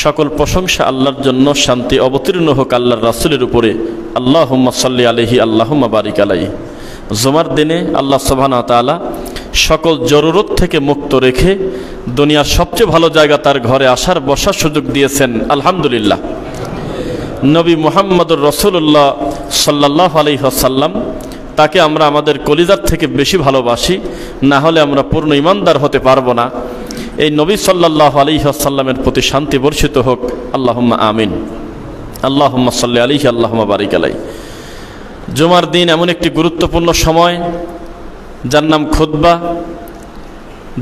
সকল প্রশংসা আল্লাহর জন্য, শান্তি অবতীর্ণ হোক আল্লাহর রাসূলের উপরে। আল্লাহুম্মা সাল্লি আলাইহি আল্লাহুম্মা বারিক আলাইহি। জুমার দিনে আল্লাহ সুবহানাহু ওয়া তাআলা সকল জরুরত থেকে মুক্ত রেখে দুনিয়ার সবচেয়ে ভালো জায়গা তার ঘরে আসার বসার সুযোগ দিয়েছেন, আলহামদুলিল্লাহ। নবী মুহাম্মদুর রাসূলুল্লাহ সাল্লাল্লাহু আলাইহি ওয়াসাল্লাম, তাকে আমরা আমাদের কলিজার থেকে বেশি ভালোবাসি, না হলে আমরা পূর্ণ ঈমানদার হতে পারবো না। এই নবী সাল্লাল্লাহু আলাইহি ওয়াসাল্লামের প্রতি শান্তি বর্ষিত হোক, আল্লাহুম্মা আমিন। আল্লাহুম্মা সাল্লি আলাইহি আল্লাহুম্মা বারিক আলাইহি। জুমার দিন এমন একটি গুরুত্বপূর্ণ সময়, যার নাম খুতবা।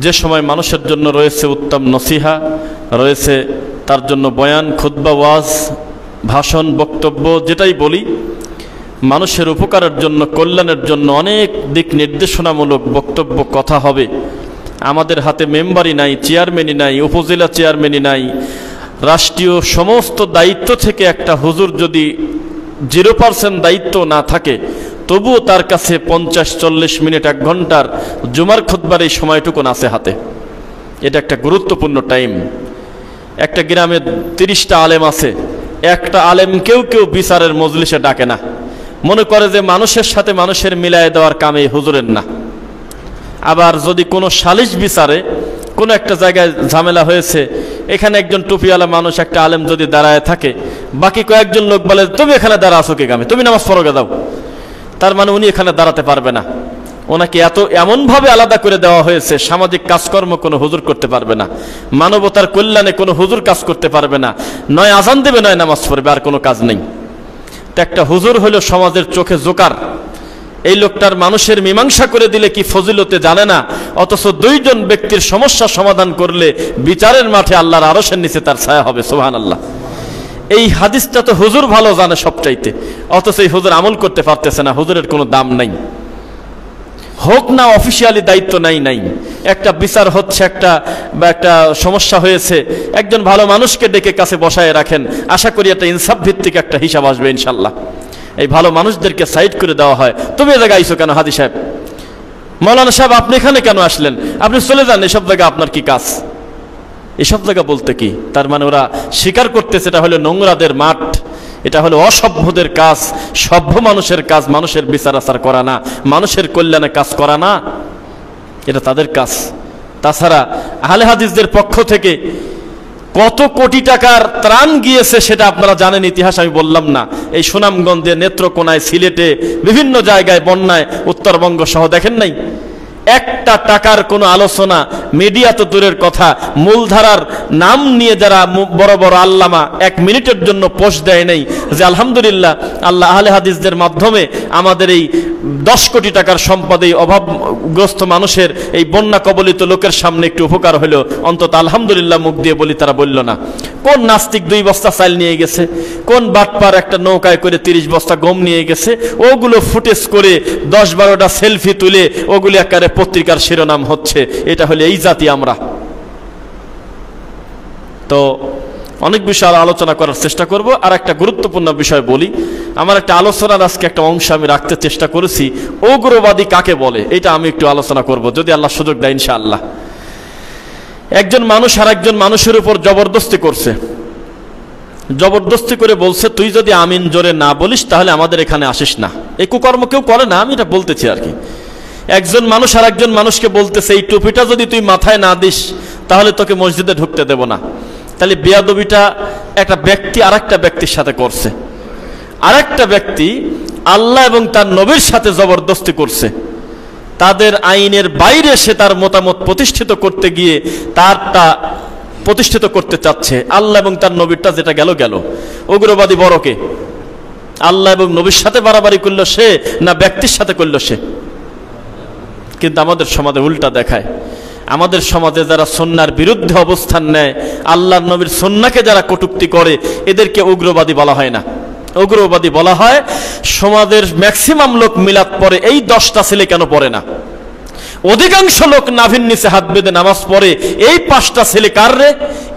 যে সময় মানুষের জন্য রয়েছে উত্তম নসিহা, রয়েছে তার জন্য বয়ান, খুতবা, ওয়াজ, ভাষণ, বক্তব্য, যেটাই বলি মানুষের উপকারের জন্য, কল্যাণের জন্য অনেক দিক নির্দেশনামূলক বক্তব্য, কথা হবে। আমাদের হাতে মেম্বারই নাই, চেয়ারম্যানই নাই, উপজেলা চেয়ারম্যানই নাই। রাষ্ট্রীয় সমস্ত দায়িত্ব থেকে একটা হুজুর যদি 0% দায়িত্ব না থাকে, তবুও তার কাছে 50-40 মিনিট, 1 ঘন্টার জুমার খুতবার এই সময়টুকুন আছে হাতে। এটা একটা গুরুত্বপূর্ণ টাইম। একটা গ্রামে 30টা আলেম আছে, একটা আলেম কেউ বিচারের মজলিসে ডাকে না, মনে করে যে মানুষের সাথে মানুষের মিলায় দেওয়ার কাম এই হুজুরের না। আবার যদি কোনো সালিশ বিচারে কোনো একটা জায়গায় ঝামেলা হয়েছে, এখানে একজন টুপিওয়ালা মানুষ, একটা আলেম যদি দাঁড়ায় থাকে, বাকি কয়েকজন লোক বলে তুমি এখানে দাঁড়া আছো কে কামে, তুমি নামাজ পড়ো দাও। তার মানে উনি এখানে দাঁড়াতে পারবে না। ওনাকে এমনভাবে আলাদা করে দেওয়া হয়েছে, সামাজিক কাজকর্ম কোনো হুজুর করতে পারবে না, মানবতার কল্যাণে কোনো হুজুর কাজ করতে পারবে না, নয় আজান দেবে নয় নামাজ পড়বে, আর কোনো কাজ নেই। তো একটা হুজুর হলো সমাজের চোখে জোকার। এই লোকটার মানুষের মীমাংসা করে দিলে কি ফজিলতে জানে না, অথচ 2 জন ব্যক্তির সমস্যা সমাধান করলে বিচারের মাঠে আল্লাহর আরশের নিচে তার ছায়া হবে, সুবহানাল্লাহ। এই হাদিসটা তো হুজুর ভালো জানে সবচাইতে, অথচ এই হুজুর আমল করতে পারতেছে না। হুজুরের কোনো দাম নাই, হোক না অফিসিয়ালি দায়িত্ব নাই। একটা বিচার হচ্ছে, একটা সমস্যা হয়েছে, একজন ভালো মানুষকে ডেকে কাছে বসায় রাখেন, আশা করি একটা ইনসাফ ভিত্তিক একটা হিসাব আসবে ইনশাল্লাহ। এই ভালো মানুষদেরকে সাইড করে দেওয়া হয়, তুমি এ জায়গায় আইছো কেন হাদি সাহেব, মৌলানা সাহেব আপনি এখানে কেন আসলেন, আপনি চলে যান, এসব জায়গা আপনার কি কাজ। এসব জায়গা বলতে কি, তার মানে ওরা স্বীকার করতেছে এটা হলো নোংরাদের মাঠ, এটা হলো অসভ্যদের কাজ। সভ্য মানুষের কাজ মানুষের বিচার আচার করা না, মানুষের কল্যাণে কাজ করা না, এটা তাদের কাজ। তাছাড়া আহলে হাদিসদের পক্ষ থেকে কত কোটি টাকার ত্রাণ গিয়েছে সেটা আপনারা জানেন, ইতিহাস আমি বললাম না। এই সুনামগঞ্জে, নেত্রকোনায়, সিলেটে, বিভিন্ন জায়গায়, বন্যায়, উত্তরবঙ্গ সহ দেখেন নাই? একটা টাকার কোনো আলোচনা, মিডিয়া তো দূরের কথা, মূলধারার নাম নিয়ে যারা বড় বড় আল্লামা 1 মিনিটের জন্য পোস্ট দেয় নেই যে আলহামদুলিল্লাহ আল্লাহ আহলে হাদিসদের মাধ্যমে আমাদের এই 10 কোটি টাকার সম্পদ এই অভাবগ্রস্ত মানুষের, এই বন্যা কবলিত লোকের সামনে একটু উপকার হলো, অন্তত আলহামদুলিল্লাহ মুখ দিয়ে বলি, তারা বলল না। কোন নাস্তিক 2 বস্তা চাল নিয়ে গেছে, কোন বাটপার একটা নৌকায় করে 30 বস্তা গম নিয়ে গেছে, ওগুলো ফুটেজ করে 10-12টা সেলফি তুলে ওগুলি আকারে পত্রিকার শিরোনাম হচ্ছে। এটা হলে এই জাতি আমরা। তো অনেক বিষয় আলোচনা করার চেষ্টা করব। আর একটা গুরুত্বপূর্ণ বিষয় বলি, আমার একটা আলোচনার আজকে একটা অংশ আমি রাখতে চেষ্টা করেছি, উগ্রবাদী কাকে বলে, এটা আমি একটু আলোচনা করব যদি আল্লাহ সুযোগ দেয় ইনশাআল্লাহ। একজন মানুষ আর একজন মানুষের উপর জবরদস্তি করছে, জবরদস্তি করে বলছে তুই যদি আমিন জোরে না বলিস তাহলে আমাদের এখানে আসিস না। এই কুকর্ম কেউ করে না, আমি এটা বলতেছি আর কি। একজন মানুষ আর একজন মানুষকে বলতেছে এই টুপিটা যদি তুই মাথায় না দিস তাহলে তোকে মসজিদে ঢুকতে দেব না। তাহলে বেয়াদবিটা একটা ব্যক্তি আর একটা ব্যক্তির সাথে করছে, আর একটা ব্যক্তি আল্লাহ এবং তার নবীর সাথে জবরদস্তি করছে। তাদের আইনের বাইরে সে তার মতামত প্রতিষ্ঠিত করতে গিয়ে তারটা প্রতিষ্ঠিত করতে চাচ্ছে, আল্লাহ এবং তার নবীরটা যেটা গেল গেল। উগ্রবাদী বড়কে আল্লাহ এবং নবীর সাথে বাড়াবাড়ি করলো সে, না ব্যক্তির সাথে করলো সে? কিন্তু আমাদের সমাজে উল্টা দেখায়। আমাদের সমাজে যারা সুন্নাহর বিরুদ্ধে অবস্থান নেয়, আল্লাহর নবীর সুন্নাহকে যারা কটূক্তি করে, এদেরকে উগ্রবাদী বলা হয় না। উগ্রবাদী বলা হয় সমাজের ম্যাক্সিমাম লোক মিলাদ পড়ে, এই 10টা ছেলে কেন পড়ে না? অধিকাংশ লোক নাভির নিচে হাত বেঁধে নামাজ পড়ে, এই 5টা ছেলে কার রে?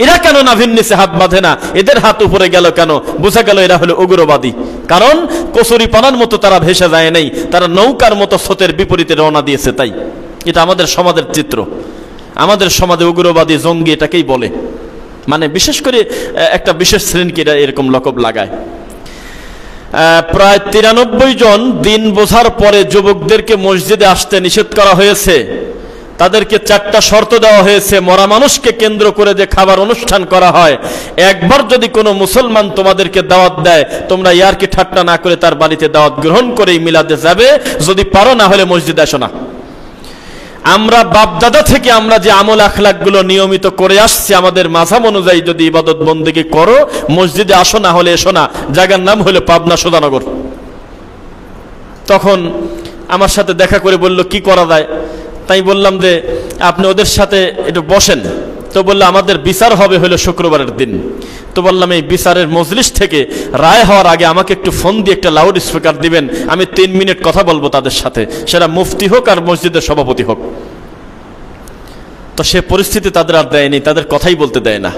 এরা কেন নাভির নিচে হাত বাঁধে না? এদের হাত উপরে গেল কেন? বোঝা গেল এরা হলো উগ্রবাদী। কারণ কচুরি পানার মতো তারা ভেসে যায় নাই, তারা নৌকার মতো স্রোতের বিপরীতে রওনা দিয়েছে। তাই এটা আমাদের সমাজের চিত্র। আমাদের সমাজে উগ্রবাদী, জঙ্গি এটাকেই বলে। মানে বিশেষ করে একটা বিশেষ শ্রেণীকে এরকম লকব লাগায়। প্রায় 93 জন দিন বোঝার পরে যুবকদেরকে মসজিদে আসতে নিষেধ করা হয়েছে। তাদেরকে 4টা শর্ত দেওয়া হয়েছে। মরা মানুষকে কেন্দ্র করে যে খাবার অনুষ্ঠান করা হয়, একবার যদি কোনো মুসলমান তোমাদেরকে দাওয়াত দেয়, তোমরা ইয়ারকি ঠাট্টা না করে তার বাড়িতে দাওয়াত গ্রহণ করেই মিলাদে যাবে, যদি পারো, না হলে মসজিদে আসো না। আমরা বাপদাদা থেকে আমরা যে আমল আখলাকগুলো নিয়মিত করে আসছি, আমাদের মাযহাব অনুযায়ী যদি ইবাদত বন্দেগী করো, মসজিদে আসো, না হলে এসো না। জায়গার নাম হলো পাবনা সদানগর। তখন আমার সাথে দেখা করে বলল কি করা যায়। তাই বললাম যে আপনি ওদের সাথে একটু বসেন। তো বললো আমাদের বিচার হবে হলো শুক্রবারের দিন। তো বললাম এই বিচারের মজলিস থেকে রায় হওয়ার আগে আমাকে একটু ফোন দিয়ে একটা লাউড স্পিকার দিবেন, আমি 3 মিনিট কথা বলবো তাদের সাথে, সেটা মুফতি হোক আর মসজিদের সভাপতি হোক। তো সে পরিস্থিতি তাদের আর দেয়নি, তাদের কথাই বলতে দেয় না,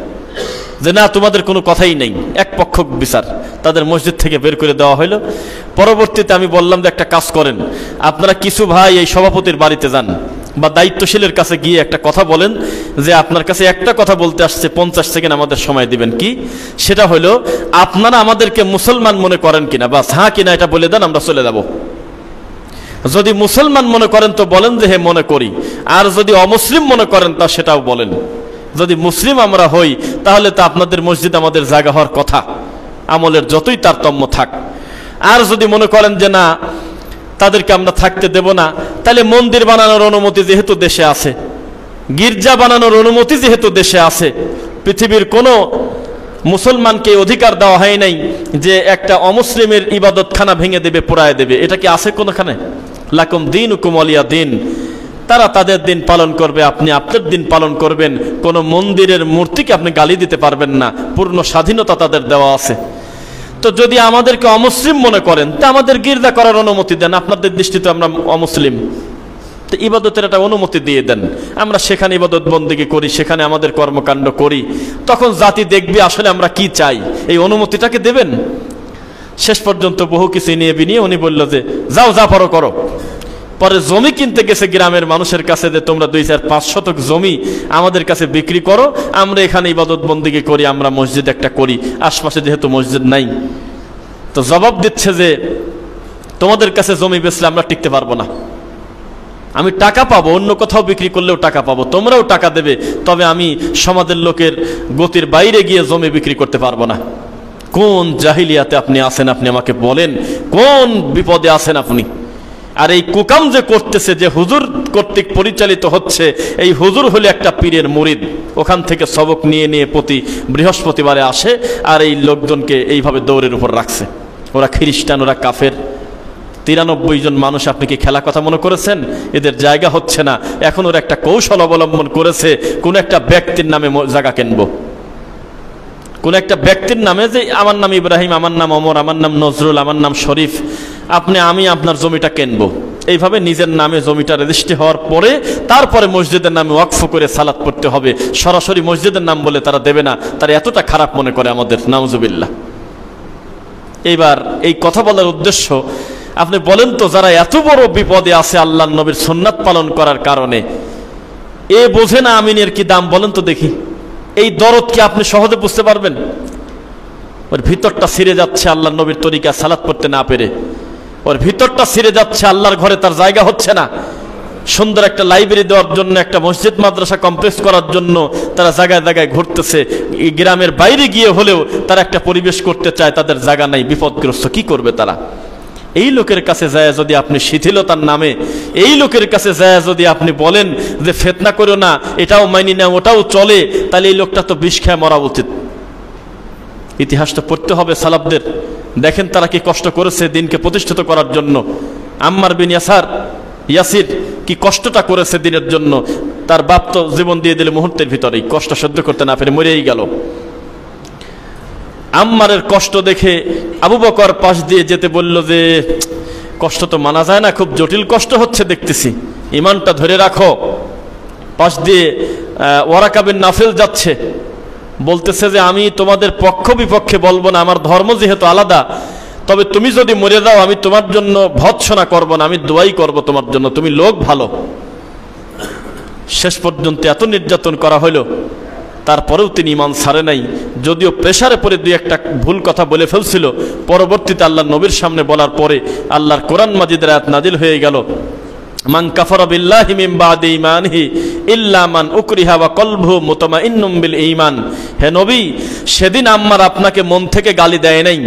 যে না তোমাদের কোনো কথাই নেই, এক পক্ষ বিচার। তাদের মসজিদ থেকে বের করে দেওয়া হলো। পরবর্তীতে আমি বললাম যে একটা কাজ করেন, আপনারা কিছু ভাই এই সভাপতির বাড়িতে যান বা দায়িত্বশীলের কাছে গিয়ে একটা কথা বলেন যে আপনার কাছে একটা কথা বলতে আসছে, 50 সেকেন্ড আমাদের সময় দিবেন। কি সেটা হলো, আপনারা আমাদেরকে মুসলমান মনে করেন কিনা, বাস হ্যাঁ কিনা এটা বলে দেন, আমরা চলে যাব। যদি মুসলমান মনে করেন তো বলেন যে হে মনে করি, আর যদি অমুসলিম মনে করেন তা সেটাও বলেন। যদি মুসলিম আমরা হই তাহলে তো আপনাদের মসজিদ আমাদের জায়গা হওয়ার কথা, আমলের যতই তারতম্য থাক। আর যদি মনে করেন যে না তাদেরকে আমরা থাকতে দেব না, তাহলে মন্দির বানানোর অনুমতি যেহেতু দেশে আছে, গির্জা বানানোর অনুমতি যেহেতু দেশে আছে, পৃথিবীর কোনো মুসলমানকে অধিকার দেওয়া হয় নাই যে একটা অমুসলিমের ইবাদতখানা ভেঙে দেবে, পোড়ায় দেবে। এটা কি আছে কোনোখানে? লাকুম দীনুকুম ওয়ালিয়া দিন। তারা তাদের দিন পালন করবে, আপনি আপনার দিন পালন করবেন। কোনো মন্দিরের মূর্তিকে আপনি গালি দিতে পারবেন না, পূর্ণ স্বাধীনতা তাদের দেওয়া আছে। তো যদি আমাদেরকে অমুসলিম মনে করেন তা আমাদের গির্জা করার অনুমতি দেন, আপনাদের দৃষ্টিতে আমরা অমুসলিম, তো ইবাদতের একটা অনুমতি দিয়ে দেন, আমরা সেখানে ইবাদত বন্দেগী করি, সেখানে আমাদের কর্মকাণ্ড করি। তখন জাতি দেখবে আসলে আমরা কি চাই, এই অনুমতিটাকে দেবেন। শেষ পর্যন্ত বহু কিছু নিয়ে বিনিয়ে উনি বলল যে যাও, যা পারো করো। পরে জমি কিনতে গেছে গ্রামের মানুষের কাছে, যে তোমরা 2-4-5 শতক জমি আমাদের কাছে বিক্রি করো, আমরা এখানে ইবাদত বন্দেগী করি, আমরা মসজিদ একটা করি, আশপাশে যেহেতু মসজিদ নাই। তো জবাব দিচ্ছে যে তোমাদের কাছে জমি বেচলে আমরা টিকতে পারবো না, আমি টাকা পাবো, অন্য কোথাও বিক্রি করলেও টাকা পাবো, তোমরাও টাকা দেবে, তবে আমি সমাজের লোকের গতির বাইরে গিয়ে জমি বিক্রি করতে পারবো না। কোন জাহিলিয়াতে আপনি আছেন, আপনি আমাকে বলেন, কোন বিপদে আছেন আপনি? আর এই কুকাম যে করতেছে, যে হুজুর কর্তৃক পরিচালিত হচ্ছে, এই হুজুর হলে একটা পীরের মুরিদ, ওখান থেকে সবক নিয়ে নিয়ে প্রতি বৃহস্পতিবারে আসে আর এই লোকজনকে এইভাবে দৌড়ের উপর রাখছে। ওরা খ্রিস্টান, ওরা কাফের। 93 জন মানুষ আপনি কি খেলা কথা মনে করেছেন? এদের জায়গা হচ্ছে না। এখন ওরা একটা কৌশল অবলম্বন করেছে, কোন একটা ব্যক্তির নামে জায়গা কিনবো, কোন একটা ব্যক্তির নামে, যে আমার নাম ইব্রাহিম, আমার নাম ওমর, আমার নাম নজরুল, আমার নাম শরীফ, আমি আপনার জমিটা কিনবো। এইভাবে নিজের নামে জমিটা রেজিস্ট্রি হওয়ার পরে তারপরে মসজিদের নামে ওয়াকফ করে সালাত পড়তে হবে। সরাসরি মসজিদের নাম বলে তারা দেবে না, তারা এতটা খারাপ মনে করে আমাদের, নাউজুবিল্লাহ। এইবার এই কথা বলার উদ্দেশ্য, আপনি বলেন তো, যারা এত বড় বিপদে আছে আল্লাহর নবীর সুন্নাত পালন করার কারণে, এ বোঝে না আমিনের কি দাম, বলেন তো দেখি। এই দরদ কি আপনি সহজে বুঝতে পারবেন? ওর ভিতরটা ছিঁড়ে যাচ্ছে আল্লাহর নবীর তরিকা সালাত পড়তে না পেরে, ওর ভিতরটা ছিঁড়ে যাচ্ছে, আল্লাহর ঘরে তার জায়গা হচ্ছে না। সুন্দর একটা লাইব্রেরি দেওয়ার জন্য, একটা মসজিদ মাদ্রাসা কমপ্লেক্স করার জন্য তারা জায়গায় জায়গায় ঘুরতেছে, গ্রামের বাইরে গিয়ে হলেও তারা একটা পরিবেশ করতে চায়, তাদের জায়গা নাই, বিপদগ্রস্ত। কি করবে তারা? এই লোকের কাছে যায় যদি আপনি শিথিলতার নামে, এই লোকের কাছে যায় যদি আপনি বলেন যে ফিতনা করো না, এটাও মানি না, ওটাও চলে, তাহলে এই লোকটা তো বিষ খেয়ে মরা উচিত। ইতিহাসটা পড়তে হবে সালাফদের, দেখেন তারা কি কষ্ট করেছে দিনকে প্রতিষ্ঠিত করার জন্য। আম্মার বিন ইয়াসির কি কষ্টটা করেছে দিনের জন্য, তার বাপ তো জীবন দিয়ে দিলে মুহূর্তের ভিতরেই, কষ্ট সহ্য করতে না পেরে মরেই গেল। আম্মারের কষ্ট দেখে আবু বকর পাশ দিয়ে যেতে বলল যে কষ্ট তো মানা যায় না, খুব জটিল কষ্ট হচ্ছে দেখতেছি, ইমানটা ধরে রাখো। পাশ দিয়ে ওয়ারাকা বিন নাফেল যাচ্ছে, বলতেছে যে আমি তোমাদের পক্ষ বিপক্ষে বলবো না, আমার ধর্ম যেহেতু আলাদা, তবে তুমি যদি মরে যাও আমি তোমার জন্য ভৎসনা করব না, আমি দোয়াই করব তোমার জন্য, তুমি লোক ভালো। শেষ পর্যন্ত এত নির্যাতন করা হলো, তারপরেও তিনি ঈমান ছাড়ে নাই। যদিও প্রেসারে পড়ে দুই একটা ভুল কথা বলে ফেলছিল, পরবর্তীতে আল্লাহর নবীর সামনে বলার পরে আল্লাহর কোরআন মাজিদের আয়াত নাজিল হয়ে গেল, মান কাফারা বিল্লাহি মিন বাদি ঈমানিহি ইল্লা মান উকরিহা ওয়া কলবুহু মুতমাইন্নুম বিল ঈমান। হে নবী, সেদিন আম্মার আপনাকে মন থেকে গালি দেয় নাই,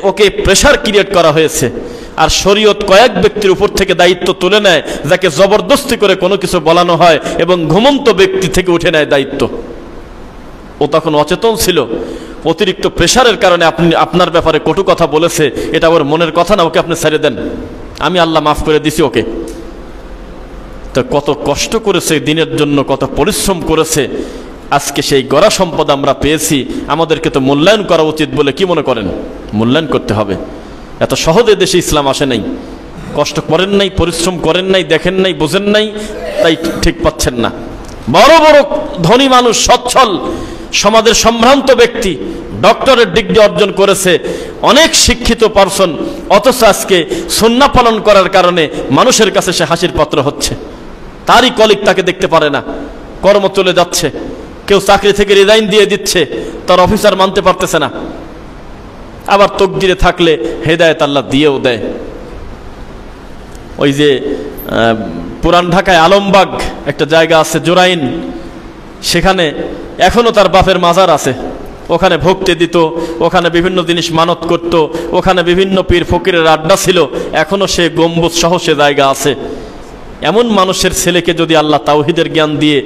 ওকে প্রেসার ক্রিয়েট করা হয়েছে। আর শরীয়ত কয়েক ব্যক্তির উপর থেকে দায়িত্ব তুলে নেয়, যাকে জবরদস্তি করে কোনো কিছু বলানো হয় এবং ঘুমন্ত ব্যক্তি থেকে উঠে নেয় দায়িত্ব। ও তখন অচেতন ছিল, অতিরিক্ত প্রেসারের কারণে আপনার ব্যাপারে কটু কথা বলেছে, এটা ওর মনের কথা না, ওকে আপনি ছেড়ে দেন, আমি আল্লাহ মাফ করে দিছি ওকে। তো কত কষ্ট করেছে দিনের জন্য, কত পরিশ্রম করেছে, আজকে সেই গড়া সম্পদ আমরা পেয়েছি। আমাদেরকে তো মূল্যায়ন করা উচিত বলে কি মনে করেন? মূল্যায়ন করতে হবে। এত সহজে দেশে ইসলাম আসে নাই, কষ্ট করেন নাই, পরিশ্রম করেন নাই, দেখেন নাই, বোঝেন নাই, তাই ঠিক পাচ্ছেন না। বড় বড় ধনী মানুষ, সচ্ছল সমাজের সম্ভ্রান্ত ব্যক্তি, ডক্টরেট ডিগ্রি অর্জন করেছে, অনেক শিক্ষিত পারসন, অথচ আজকে সুন্নাহ পালন করার কারণে মানুষের কাছে সে হাসির পাত্র হচ্ছে। তারই কলিগ তাকে দেখতে পারে না, কর্ম চলে যাচ্ছে, কেউ চাকরি থেকে রিজাইন দিয়ে দিচ্ছে, তার অফিসার মানতে পারতেছে না। আবার তকদিরে থাকলে হেদায়েত আল্লাহ দিয়েও দেয়। ওই যে পুরান ঢাকায় আলমবাগ একটা জায়গা আছে জোরাইন, সেখানে এখনো তার বাপের মাজার আছে। ওখানে ভক্তি দিত, ওখানে বিভিন্ন জিনিস মানত করত, ওখানে বিভিন্ন পীর ফকিরের আড্ডা ছিল, এখনো সে গম্বুজ সহ সে জায়গা আছে। এমন মানুষের ছেলেকে যদি আল্লাহ তাওহীদের জ্ঞান দিয়ে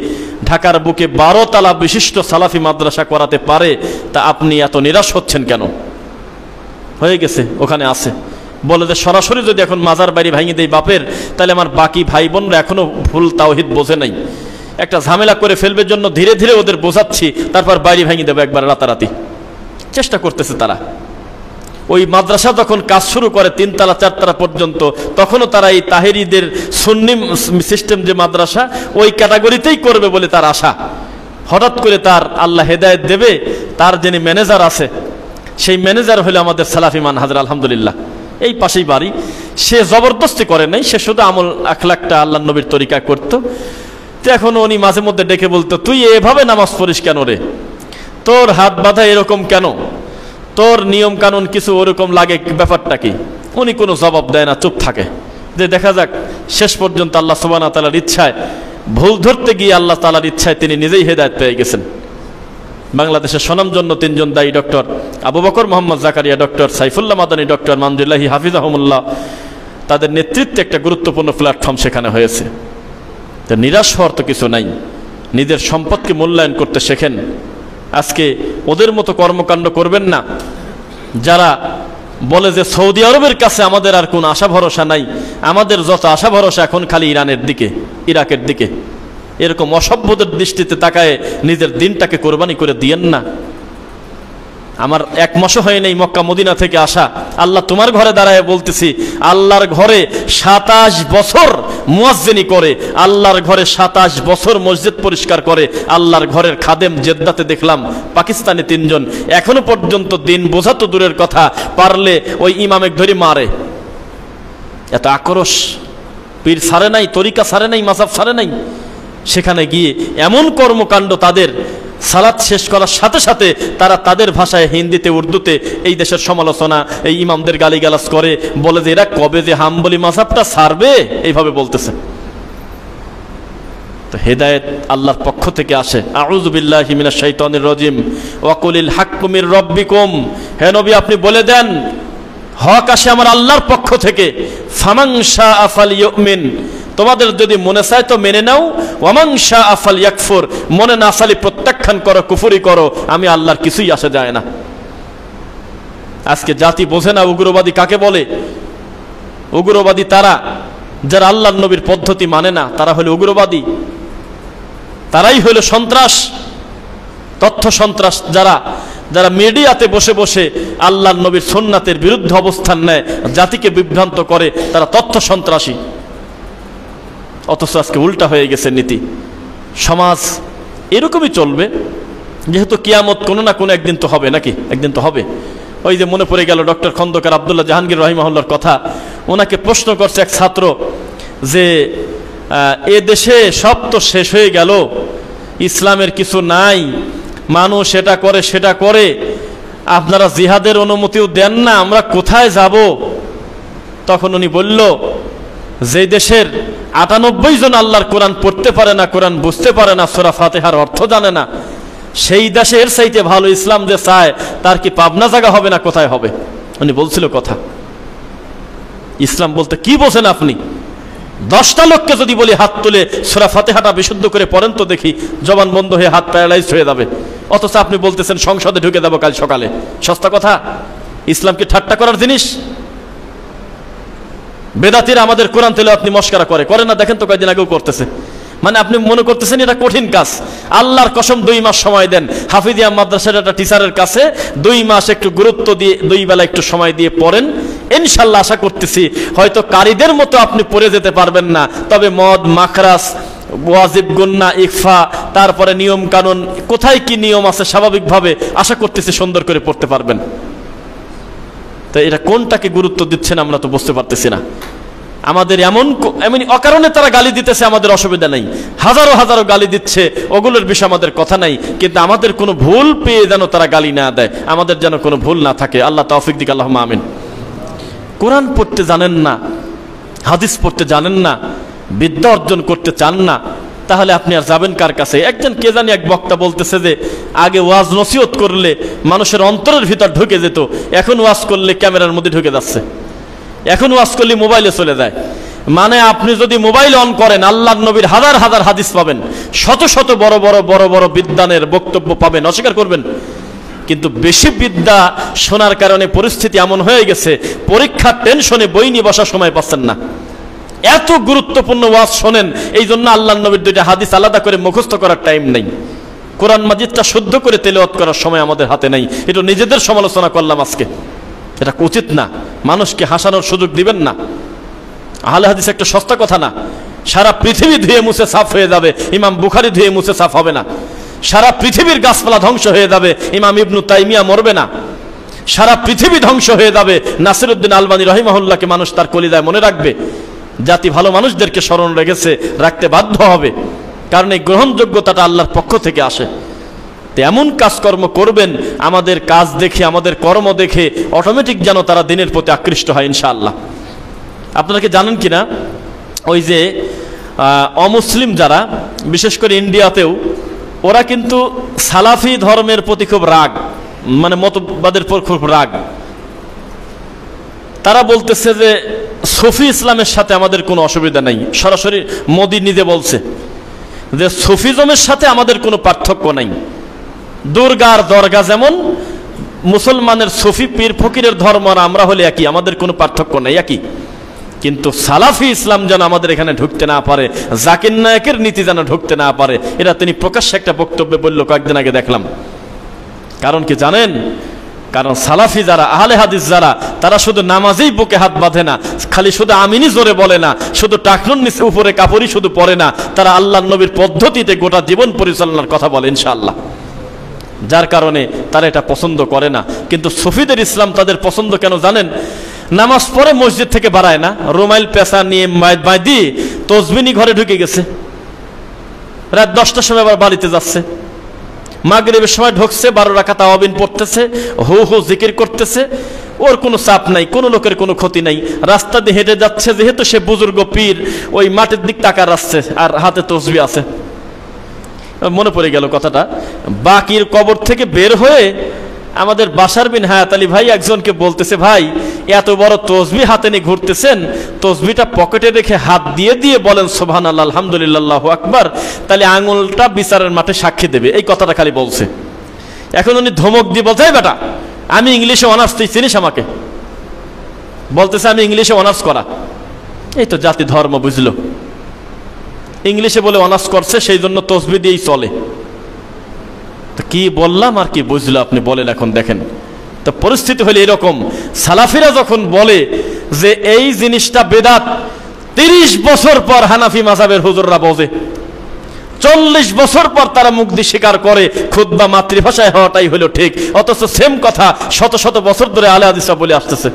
ঢাকার বুকে 12 তলা বিশিষ্ট সালাফি মাদ্রাসা করাতে পারে, তা আপনি এত নিরাশ হচ্ছেন কেন? হয়ে গেছে, ওখানে আছে। বলে যে সরাসরি যদি এখন মাজার বাড়ি ভাঙিয়ে দেয় বাপের, তাহলে আমার বাকি ভাই বোনরা এখনো ভুল তাওহীদ বোঝে নাই, একটা ঝামেলা করে ফেলবে জন্য ধীরে ধীরে ওদের বোঝাচ্ছি, তারপর বাড়ি ভাঙিয়ে দেবো একবার রাতারাতি। চেষ্টা করতেছে তারা। ওই মাদ্রাসা যখন কাজ শুরু করে 3 তলা 4 তলা পর্যন্ত, তখনও তারা এই তাহেরিদের সুন্নি সিস্টেম যে মাদ্রাসা, ওই ক্যাটাগরিতেই করবে বলে তার আশা। হঠাৎ করে তার আল্লাহ হেদায়েত দেবে, তার যিনি ম্যানেজার আছে, সেই ম্যানেজার হলো আমাদের সালাফি মানহাজের আলহামদুলিল্লাহ, এই পাশেই বাড়ি। সে জবরদস্তি করে নাই, সে শুধু আমল আখলাকটা আল্লাহ নবীর তরিকা করত। তো এখন উনি মাঝে মধ্যে ডেকে বলতো, তুই এভাবে নামাজ পড়িস কেন রে, তোর হাত বাঁধা এরকম কেন, তোর নিয়ম কানুন কিছু ওরকম লাগে, ব্যাপারটা কি? উনি কোনো জবাব দেয় না, চুপ থাকে। যে দেখা যাক শেষ পর্যন্ত আল্লাহ সুবহানাহু ওয়া তাআলার ইচ্ছায়, ভুল ধরতে গিয়ে আল্লাহ তাআলার ইচ্ছায় তিনি নিজেই হেদায়েত পেয়ে গেছেন। বাংলাদেশের স্বনাম জন্য 3 জন দায়ী, doctor Abu Bakar Mohammad Zakaria, doctor Saifullah Madani, doctor Manzurullahi হাফিজাহুমুল্লাহ, তাদের নেতৃত্বে একটা গুরুত্বপূর্ণ প্ল্যাটফর্ম সেখানে হয়েছে। তো নিরাশ হওয়ার তো কিছু নাই, নিজের সম্পদকে মূল্যায়ন করতে শেখেন। আজকে ওদের মতো কর্মকাণ্ড করবেন না যারা বলে যে সৌদি আরবের কাছে আমাদের আর কোনো আশা ভরসা নাই, আমাদের যত আশা ভরসা এখন খালি ইরানের দিকে, ইরাকের দিকে। এরকম অসভ্যদের দৃষ্টিতে তাকায় নিজের দিনটাকে কোরবানি করে দিয়েন না। আমার 1 মাসও হয় নাই মক্কা মদিনা থেকে আসা, আল্লাহ তোমার ঘরে দাঁড়ায় বলতেছি, আল্লাহর ঘরে 27 বছর মুয়াজ্জিনি করে, আল্লাহর ঘরে 27 বছর মসজিদ পরিষ্কার করে, আল্লাহর ঘরের খাদেম জেদ্দাতে দেখলাম পাকিস্তানি 3 জন, এখনো পর্যন্ত দিন বোঝা তো দূরের কথা, পারলে ওই ইমামেক ধরে মারে। এত আক্রোশ, পীর ছাড়ে নাই, তরিকা ছাড়ে নাই, মাযহাব ছাড়ে নাই। সেখানে গিয়ে এমন কর্মকাণ্ড, তাদের সালাত শেষ করার সাথে সাথে তারা তাদের ভাষায়, হিন্দিতে, উর্দুতে এই দেশের সমালোচনা, এই ইমামদের গালিগালাজ করে, বলে যে এরা কবে যে হাম্বলি মাযহাবটা ছাড়বে, এইভাবে বলতেছে। তো হেদায়েত আল্লাহর পক্ষ থেকে আসে। আউযু বিল্লাহি মিনাশ শাইতানির রাজিম, ওয়া কুলিল হাক্কু মির রাব্বিকুম, হে নবী আপনি বলে দেন হক আসে আমার আল্লাহর পক্ষ থেকে। ফামান শাআ ফালইউমিন, তোমাদের যদি মনে চায় তো মেনে নাও, ওয়ামান শাআ ফালইয়াকফুর, মনে না চাইলে প্রত্যাখ্যান করো, কুফরি করো, আমি আল্লাহর কিছুই আসে যায় না। আজকে জাতি বোঝে না উগ্রবাদী কাকে বলে। উগ্রবাদী তারা যারা আল্লাহর নবীর পদ্ধতি মানে না, তারা হলো উগ্রবাদী, তারাই হলো সন্ত্রাস, তথ্য সন্ত্রাস। যারা যারা মিডিয়াতে বসে বসে আল্লাহর নবীর সুন্নাতের বিরুদ্ধে অবস্থান নেয়, জাতিকে বিভ্রান্ত করে, তারা তথ্য সন্ত্রাসী। অথচ আজকে উল্টা হয়ে গেছে নীতি। সমাজ এরকমই চলবে, যেহেতু কিয়ামত কোনো না কোনো একদিন তো হবে, নাকি একদিন তো হবে। ওই যে মনে পড়ে গেল ডক্টর খন্দকার আব্দুল্লাহ জাহাঙ্গীর রাহিমাহুল্লাহর কথা। ওনাকে প্রশ্ন করছে এক ছাত্র যে এ দেশে সব তো শেষ হয়ে গেল, ইসলামের কিছু নাই, মানুষ এটা করে সেটা করে, আপনারা জিহাদের অনুমতিও দেন না, আমরা কোথায় যাব? তখন উনি বলল, যে দেশের ৯৮ জন আল্লাহর কোরআন পড়তে পারে না, কোরআন বুঝতে পারে না, সূরা ফাতিহার অর্থ জানে না, সেই দেশের চাইতে ভালো ইসলাম যে চায় তার কি পাবনা জায়গা হবে না কোথায় হবে? উনি বলছিল কথা। ইসলাম বলতে কি বোঝেন আপনি? 10টা লোককে যদি বলি হাত তুলে সূরা ফাতিহাটা বিশুদ্ধ করে পড়েন তো দেখি, জবান বন্ধ হয়ে হাত প্যারালাইজ হয়ে যাবে। অথচ আপনি বলতেছেন সংসদে ঢুকে যাবো কাল সকালে। সস্তা কথা? ইসলাম কি ঠাট্টা করার জিনিস? বেদাতিরা আমাদের কোরআন তেলাওয়াত নিয়ে মশকরা করে না? দেখেন তো কয়েকদিন আগেও করতেছে। মানে আপনি মনে করতেছেন এটা কঠিন কাজ? আল্লাহর কসম 2 মাস সময় দেন হাফিজিয়া মাদ্রাসার একটা টিচারের কাছে, 2 মাস একটু গুরুত্ব দিয়ে 2 বেলা একটু সময় দিয়ে পড়েন, ইনশাল্লাহ আশা করতেছি হয়তো কারীদের মতো আপনি পড়ে যেতে পারবেন না, তবে মদ, মাখরাস, ওয়াজিব, গুন্না, ইকফা, তারপরে নিয়ম কানুন, কোথায় কি নিয়ম আছে স্বাভাবিকভাবে আশা করতেছি সুন্দর করে পড়তে পারবেন। তো এটা কোনটাকে গুরুত্ব দিচ্ছেন আমরা তো বুঝতে পারতেছি না। আমাদের এমন অকারণে তারা গালি দিতেছে, আমাদের অসুবিধা নেই, হাজারো হাজারো গালি দিচ্ছে, ওগুলোর বিষয়ে আমাদের কথা নাই, কিন্তু আমাদের কোনো ভুল পেয়ে যেন তারা গালি না দেয়, আমাদের যেন কোনো ভুল না থাকে। আল্লাহ তৌফিক দিক, আল্লাহুম্মা আমিন। কোরআন পড়তে জানেন না, হাদিস পড়তে জানেন না, বিদ্যা অর্জন করতে চান না, তাহলে আপনি আর যাবেন কার কাছে? একজন কে জানি এক বক্তা বলতেছে যে আগে ওয়াজ নসিহত করলে মানুষের অন্তরের ভিতর ঢুকে যেত, এখন ওয়াজ করলে ক্যামেরার মধ্যে ঢুকে যাচ্ছে, এখন ওয়াজ করলে মোবাইলে চলে যায়। মানে আপনি যদি মোবাইল অন করেন আল্লাহর নবীর হাজার হাজার হাদিস পাবেন, শত শত বড় বড় বিদ্বানের বক্তব্য পাবেন, অস্বীকার করবেন? কিন্তু বেশি বিদ্যা শোনার কারণে পরিস্থিতি এমন হয়ে গেছে, পরীক্ষার টেনশনে বই নিয়ে বসার সময় পাচ্ছেন না। এত গুরুত্বপূর্ণ ওয়াজ শোনেন, এই জন্য আল্লাহর নবীর 2টা হাদিস আলাদা করে মুখস্থ করার টাইম নেই, কোরআন মাজিদটা শুদ্ধ করে তেলাওয়াত করার সময় আমাদের হাতে নেই। এটা নিজেদের সমালোচনা করলাম আজকে, এটা উচিত না। মানুষকে হাসানোর সুযোগ দিবেন না। আহলে হাদিস একটা সস্তা কথা না। সারা পৃথিবী ধুয়ে মুছে সাফ হয়ে যাবে, ইমাম বুখারী ধুয়ে মুছে সাফ হবে না। সারা পৃথিবীর গাছপালা ধ্বংস হয়ে যাবে, ইমাম ইবনু তাইমিয়া মরবে না। সারা পৃথিবী ধ্বংস হয়ে যাবে, নাসিরউদ্দিন আলবানী রাহিমাহুল্লাহকে মানুষ তার কলিজায় মনে রাখবে। জাতি ভালো মানুষদেরকে স্মরণ রেখেছে, রাখতে বাধ্য হবে, কারণ এই গ্রহণযোগ্যতাটা আল্লাহর পক্ষ থেকে আসে। তো এমন কাজকর্ম করবেন, আমাদের কাজ দেখে, আমাদের কর্ম দেখে অটোমেটিক যেন তারা দিনের প্রতি আকৃষ্ট হয় ইনশাআল্লাহ। আপনারা কি জানেন কিনা, ওই যে অমুসলিম যারা, বিশেষ করে ইন্ডিয়াতেও, ওরা কিন্তু সালাফি ধর্মের প্রতি খুব রাগ, মানে মতবাদের পর খুব রাগ। তারা বলতেছে যে সুফি ইসলামের সাথে আমাদের কোনো অসুবিধা নাই। সরাসরি মোদি নিজে বলছে যে সুফিজমের সাথে আমাদের কোনো পার্থক্য নাই। দুর্গার দরগা যেমন, মুসলমানের সুফি পীর ফকিরের ধর্ম আর আমরা হলে একই, আমাদের কোনো পার্থক্য নেই, একই। কিন্তু সালাফি ইসলাম যেন আমাদের এখানে ঢুকতে না পারে, জাকির নায়েকের নীতি যেন ঢুকতে না পারে, এটা তিনি প্রকাশ্যে একটা বক্তব্যে বলল, কয়েকদিন আগে দেখলাম। কারণ কি জানেন? কারণ সালাফি যারা, আহলে হাদিস যারা, তারা শুধু নামাজেই বুকে হাত বাঁধে না, খালি শুধু আমিনি জোরে বলে না, শুধু টাকনুর নিচে উপরে কাপড়ই শুধু পরে না, তারা আল্লাহর নবীর পদ্ধতিতে গোটা জীবন পরিচালনার কথা বলে ইনশাআল্লাহ। যার কারণে তারা এটা পছন্দ করে না। কিন্তু সুফিদের ইসলাম তাদের পছন্দ কেন জানেন? নামাজ পড়ে মসজিদ থেকে বাড়ায় না, রুমাইল পেশা নিয়ে বাঁধি তসবিনি ঘরে ঢুকে গেছে, রাত 10টার সময় আবার বাড়িতে যাচ্ছে, মাগরিবের সময় ঢুকছে, 12 রাকাত তাওয়াবিন পড়তেছে, হু হু জিকির করতেছে, ওর কোনো চাপ নাই, কোনো লোকের কোনো ক্ষতি নাই। রাস্তা দিয়ে হেঁটে যাচ্ছে, যেহেতু সে বুজুর্গ পীর, ওই মাটির দিক তাকার আসছে আর হাতে তসবি আছে। মনে পড়ে গেল কথাটা, বাকির কবর থেকে বের হয়ে আমাদের বাশার বিন হায়াত আলী ভাই একজনকে বলতেছে, ভাই এত বড় তসবি হাতে নিয়ে ঘুরতেছেন, তসবিটা পকেটে রেখে হাত দিয়ে দিয়ে বলেন সুবহানাল্লাহ, আলহামদুলিল্লাহ, আল্লাহু আকবার, তাহলে আঙুলটা বিচারের মাঠে সাক্ষী দেবে। এই কথাটা খালি বলছে। এখন উনি ধমক দিয়ে বলছে, বেটা আমি ইংলিশে অনার্স, তুই চিনিস আমাকে? বলতেছে আমি ইংলিশে অনার্স করা। এই তো জাতি ধর্ম বুঝলো, ইংলিশে বলে অনার্স করছে, সেই জন্য তসবি দিয়েই চলে। তো কি বললাম আর কি বুঝলো আপনি বলেন, এখন দেখেন তো পরিস্থিতি হলে এরকম। সালাফিরা যখন বলে যে এই জিনিসটা বেদাত, 30 বছর পর হানাফি মাযহাবের হুজুররা বোঝে, 40 বছর পর তারা মুখ দিয়ে স্বীকার করে খুতবা মাতৃভাষায় হওয়াটাই হলো ঠিক, অথচ সেম কথা শত শত বছর ধরে আহলে হাদিসরা বলে আসতেছে।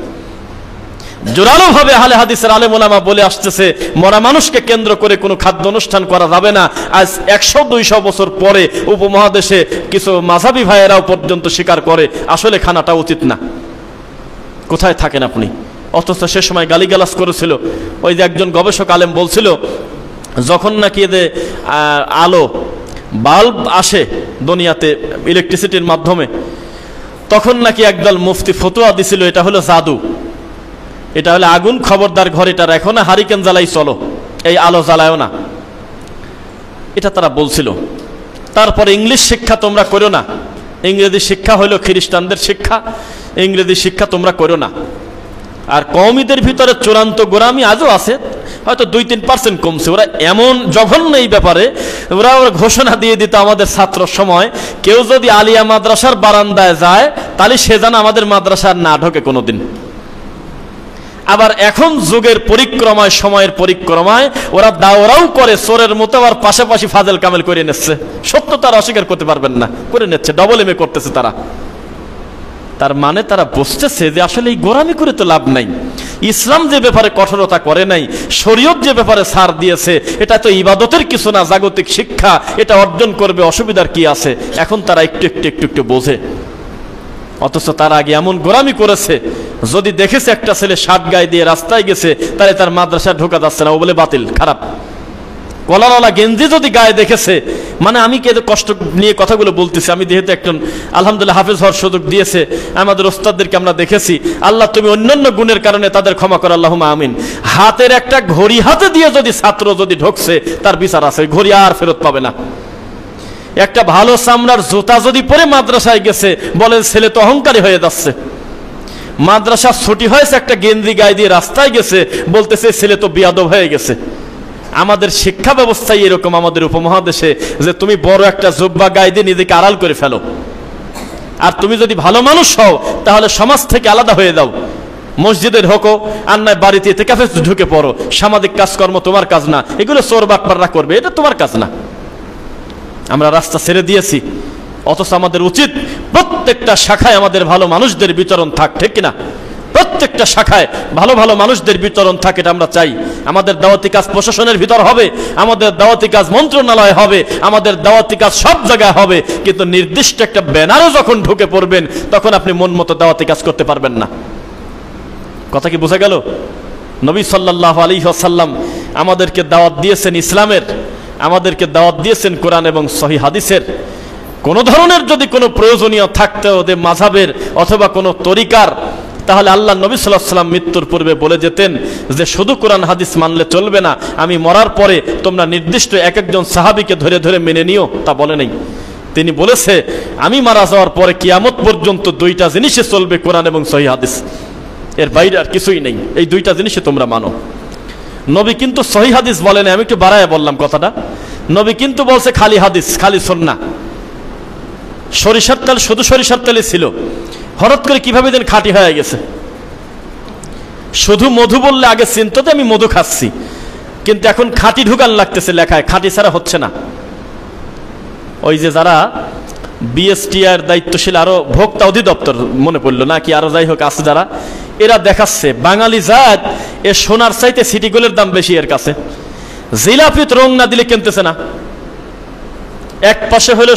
জোরালোভাবে আহলে হাদিসের আলেম ওলামা বলে আসতেছে, মরা মানুষকে কেন্দ্র করে কোনো খাদ্য অনুষ্ঠান করা যাবে না। আজ 100-200 বছর পরে উপমহাদেশে কিছু মাযহাবী ভাইয়েরাও পর্যন্ত স্বীকার করে আসলে খানাটা উচিত না। কোথায় থাকেন আপনি? অথচ সে সময় গালিগালাজ করেছিল। ওই যে একজন গবেষক আলেম বলছিল, যখন নাকি এদের আলো বাল্ব আসে দুনিয়াতে ইলেকট্রিসিটির মাধ্যমে, তখন নাকি একদল মুফতি ফতোয়া দিছিল এটা হলো জাদু, এটা হলো আগুন, খবরদার ঘরেটা রেখো না, হারিকেন জ্বালাই চলো, এই আলো জ্বালায়ও না, এটা তারা বলছিল। তারপরে ইংলিশ শিক্ষা তোমরা করো না, ইংরেজি শিক্ষা হলো খ্রিস্টানদের শিক্ষা, ইংরেজি শিক্ষা তোমরা করো না। আর কওমিদের ভিতরে চূড়ান্ত গোরামি আজও আছে, হয়তো 2-3% কমছে। ওরা এমন জঘন্য এই ব্যাপারে ওরা ঘোষণা দিয়ে দিত আমাদের ছাত্র সময়, কেউ যদি আলিয়া মাদ্রাসার বারান্দায় যায় তাহলে সে যেন আমাদের মাদ্রাসার না ঢোকে কোনোদিন। আবার এখন যুগের পরিক্রমায়, সময়ের পরিক্রমায় ওরা দাওরাও করে চোরের মতো, আবার পাশাপাশি ফাজেল কামেল করে নিচ্ছে। সত্যতার অস্বীকার করতে পারবেন না, করে নিচ্ছে, ডবল এমএ করতেছে তারা। তার মানে তারা বুঝতেছে যে আসলে এই গোরামি করে তো লাভ নাই। ইসলাম যে ব্যাপারে কঠোরতা করে নাই, শরীয়ত যে ব্যাপারে ছাড় দিয়েছে, এটা তো ইবাদতের কিছু না, জাগতিক শিক্ষা, এটা অর্জন করবে, অসুবিধার কি আছে? এখন তারা একটু একটু একটু একটু বোঝে। অথচ তার আগে এমন গোরামি করেছে, যদি দেখেছে একটা ছেলে শার্ট গায়ে দিয়ে রাস্তায় গেছে, তাহলে তার মাদ্রাসায় ঢোকা যাচ্ছে না, ও বলে বাতিল, খারাপ। কলারওয়ালা গেঞ্জি যদি গায়ে দেখেছে, মানে আমি কে কষ্ট নিয়ে কথাগুলো বলতেছি, আমি যেহেতু একজন আলহামদুলিল্লাহ হাফেজ হওয়ার সুযোগ দিয়েছে আমাদের ওস্তাদদেরকে, আমরা দেখেছি। আল্লাহ তুমি অন্যান্য গুণের কারণে তাদের ক্ষমা করো, আল্লাহুম্মা আমিন। হাতের একটা ঘড়ি হাতে দিয়ে যদি ছাত্র যদি ঢুকছে, তার বিচার আছে, ঘড়ি আর ফেরত পাবে না। একটা ভালো চামড়ার জুতা যদি পরে মাদ্রাসায় গেছে, বলেন ছেলে তো অহংকারী হয়ে যাচ্ছে। মাদ্রাসা ছুটি হয়েছে, একটা গেঞ্জি গায়ে দিয়ে রাস্তায় গেছে, বলতেছে ছেলে তো বিয়াদব হয়ে গেছে। আমাদের শিক্ষা ব্যবস্থায় এরকম আমাদের উপমহাদেশে, যে তুমি বড় একটা জুব্বা গায়ে দিয়ে নিজেকে আড়াল করে ফেলো, আর তুমি যদি ভালো মানুষ হও তাহলে সমাজ থেকে আলাদা হয়ে যাও, মসজিদে ঢোকো, আর নয় বাড়িতে ইতিকাফে ঢুকে পড়ো, সামাজিক কাজকর্ম তোমার কাজ না, এগুলো চোর বাটপাররা করবে, এটা তোমার কাজ না। আমরা রাস্তা ছেড়ে দিয়েছি, অথচ আমাদের উচিত প্রত্যেকটা শাখায় আমাদের ভালো মানুষদের বিচরণ থাক, ঠিক কিনা? প্রত্যেকটা শাখায় ভালো ভালো মানুষদের বিচরণ থাকে, এটা আমরা চাই। আমাদের দাওয়াতি কাজ প্রশাসনের ভিতর হবে, আমাদের দাওয়াতি কাজ মন্ত্রণালয় হবে, আমাদের দাওয়াতি কাজ সব জায়গায় হবে, কিন্তু নির্দিষ্ট একটা ব্যানারও যখন ঢুকে পড়বেন, তখন আপনি মন মতো দাওয়াতি কাজ করতে পারবেন না। কথা কি বোঝা গেল? নবী সাল্লাল্লাহু আলাইহি ওয়াসাল্লাম আমাদেরকে দাওয়াত দিয়েছেন ইসলামের, আমাদেরকে দাওয়াত দিয়েছেন কোরআন এবং সহিহ হাদিসের। কোন ধরনের যদি কোনো প্রয়োজনীয় থাকতো ওদের মাযহাবের অথবা কোনো তরিকার, তাহলে আল্লাহ নবী সাল্লাল্লাহু আলাইহি ওয়াসাল্লাম মৃত্যুর পূর্বে বলে যেতেন যে শুধু কোরআন হাদিস মানলে চলবে না, আমি মরার পরে তোমরা নির্দিষ্ট এক একজন সাহাবীকে ধরে ধরে মেনে নিও, তা বলে নেই। তিনি বলেছে আমি মারা যাওয়ার পরে কিয়ামত পর্যন্ত দুইটা জিনিসে চলবে, কোরআন এবং সহিহ হাদিস, এর বাইরে আর কিছুই নেই, এই দুইটা জিনিসে তোমরা মানো। নবী কিন্তু সহিহ হাদিস বলেন, আমি একটু বাড়ায় বললাম কথাটা। নবী কিন্তু বলছে খালি হাদিস, খালি সুন্নাহ। সরিষার তেল শুধু সরিষার তেলে ছিল, হঠাৎ করে কিভাবে যেন খাঁটি হয়ে গেছে। শুধু মধু বললে আগে চিন্তা তো আমি মধু খাচ্ছি, কিন্তু এখন খাঁটি ঢুকান লাগতেছে লেখায়, খাঁটি ছাড়া হচ্ছে না। ওই যে যারা বিএসটিআর দায়িত্বশীল, আরো ভোক্তা অধিদপ্তর মনে পড়লো নাকি, আরো যাই হোক আছে যারা, এরা দেখাচ্ছে বাঙালি জাত এ সোনার চাইতে সিটি গোল্ডের দাম বেশি এর কাছে। জিলাপিত রং না দিলে কিনতেছে না। এক পাশে হলো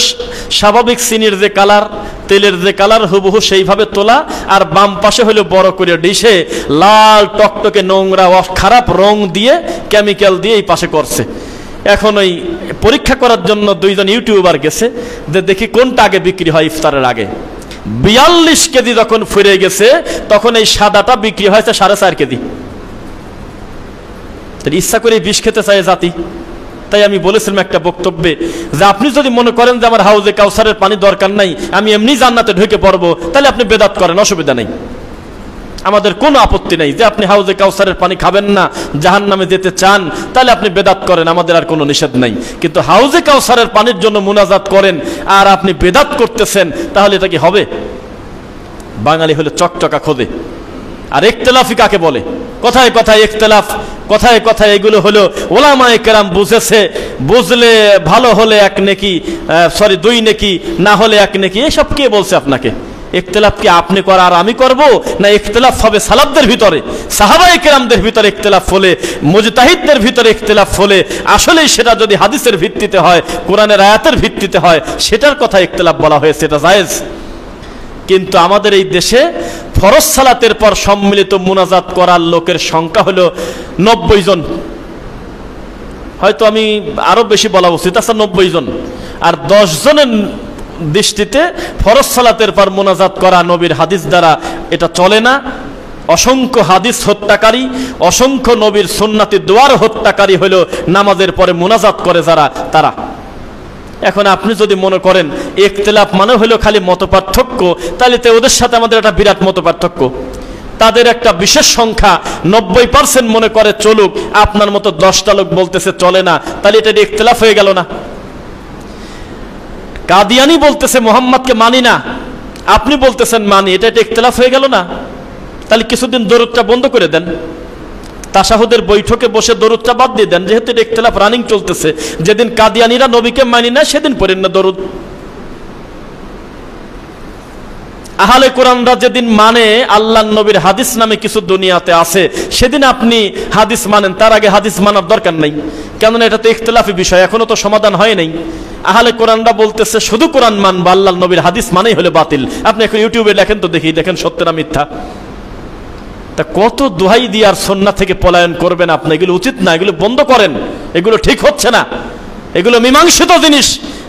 স্বাভাবিক চিনির যে কালার, তেলের যে কালার হুবহু সেইভাবে তোলা, আর বাম পাশে হলো বড় করে ডিশে লাল টকটকে নোংরা খারাপ রং দিয়ে কেমিক্যাল দিয়ে এই পাশে করছে। এখন ওই পরীক্ষা করার জন্য দুইজন ইউটিউবার গেছে, যে দেখি কোনটা আগে বিক্রি হয় ইফতারের আগে। 42 কেজি যখন ফুরে গেছে, তখন এই সাদাটা বিক্রি হয়েছে 4.5 কেজি। ইচ্ছা করে বিষ খেতে চায় জাতি। তাই আমি বলেছিলাম একটা বক্তব্যে, যে আপনি যদি মনে করেন যে আমার হাউজে কাউসারের পানি দরকার নাই, আমি এমনি জান্নাতে ঢুকে পড়বো, তাহলে আপনি বেদাত করেন, অসুবিধা নেই, আমাদের কোনো আপত্তি নেই। যে আপনি হাউজে কাউসারের পানি খাবেন না, জাহান্নামে যেতে চান, তাহলে আপনি বেদাত করেন, আমাদের আর কোনো নিষেধ নাই। কিন্তু হাউজে কাউসারের পানির জন্য মুনাজাত করেন আর আপনি বেদাত করতেছেন, তাহলে এটা কি হবে? বাঙালি হলে চকচকা খোদে। আর ইখতিলাফি কাকে বলে? কথায় কথায় ইখতিলাফ, কথায় কথায় এগুলো হলো ওলামায়ে কেরাম বুঝেছে, বুঝলে ভালো হলে 1 নেকি, 2 নেকি, না হলে 1 নেকি, এসব কে বলছে আপনাকে? ইখতিলাফ কি আপনি করা আর আমি করব, না ইখতিলাফ হবে সালাফদের ভিতরে, সাহাবায়ে কেরামদের ভিতরে ইখতিলাফ হলে, মুজতাহিদদের ভিতরে ইখতিলাফ হলে, আসলেই সেটা যদি হাদিসের ভিত্তিতে হয়, কোরআনের আয়াতের ভিত্তিতে হয়, সেটার কথা ইখতিলাফ বলা হয়েছে, এটা জায়েজ। কিন্তু আমাদের এই দেশে ফরজ সালাতের পর সম্মিলিত মুনাজাত করার লোকের সংখ্যা হলো 90 জন, হয়তো আমি আরো বেশি বলা উচিত, আচ্ছা 90 জন। আর 10 জনের দৃষ্টিতে ফরজ সালাতের পর মুনাজাত করা নবীর হাদিস দ্বারা এটা চলে না। অসংখ্য হাদিস হত্যাকারী, অসংখ্য নবীর সুন্নাতি দোয়ার হত্যাকারী হলো নামাজের পরে মুনাজাত করে যারা, তারা। এখন আপনি যদি মনে করেন ইখতিলাফ মানে হলো খালি মতপার্থক্য, তাহলে তো ওদের সাথে আমাদের একটা বিরাট মতপার্থক্য। তাদের একটা বিশেষ সংখ্যা 90% মনে করে চলুক, আপনার মতো 10টা লোক বলতেছে চলে না, তাহলে এটা ইখতিলাফ হয়ে গেল না? কাদিয়ানি বলতেছে মোহাম্মদকে মানি না, আপনি বলতেছেন মানি, এটা ইখতিলাফ হয়ে গেল না? তাহলে কিছুদিন দরুদটা বন্ধ করে দেন, তাশাহুদের বৈঠকে বসে দরুদটা বাদ দিয়ে দেন, যেহেতু এটা ইখতিলাফ রানিং চলতেছে। যেদিন কাদিয়ানিরা নবীকে মানি না সেদিন পড়েন না দরুদ। আহলে কোরআনরা যেদিন মানে আল্লাহর নবীর হাদিস নামে কিছু দুনিয়াতে আছে, সেদিন আপনি হাদিস মানেন, তার আগে হাদিস মানার দরকার নাই। কেননা এটা তো ইখতিলাফি বিষয়, এখনো তো সমাধান হয় নাই। আহলে কোরআনরা বলতেছে শুধু কোরআন মানবা, আল্লাহর নবীর হাদিস মানেই হলে বাতিল। আপনি এখন ইউটিউবে লেখেন তো দেখি, দেখেন সত্য না মিথ্যা। তা কত দোহাই দিয়ে আর সুন্নাহ থেকে পলায়ন করবেন আপনি? এগুলো উচিত না, এগুলো বন্ধ করেন, এগুলো ঠিক হচ্ছে না, এগুলো মীমাংসিত জিনিস।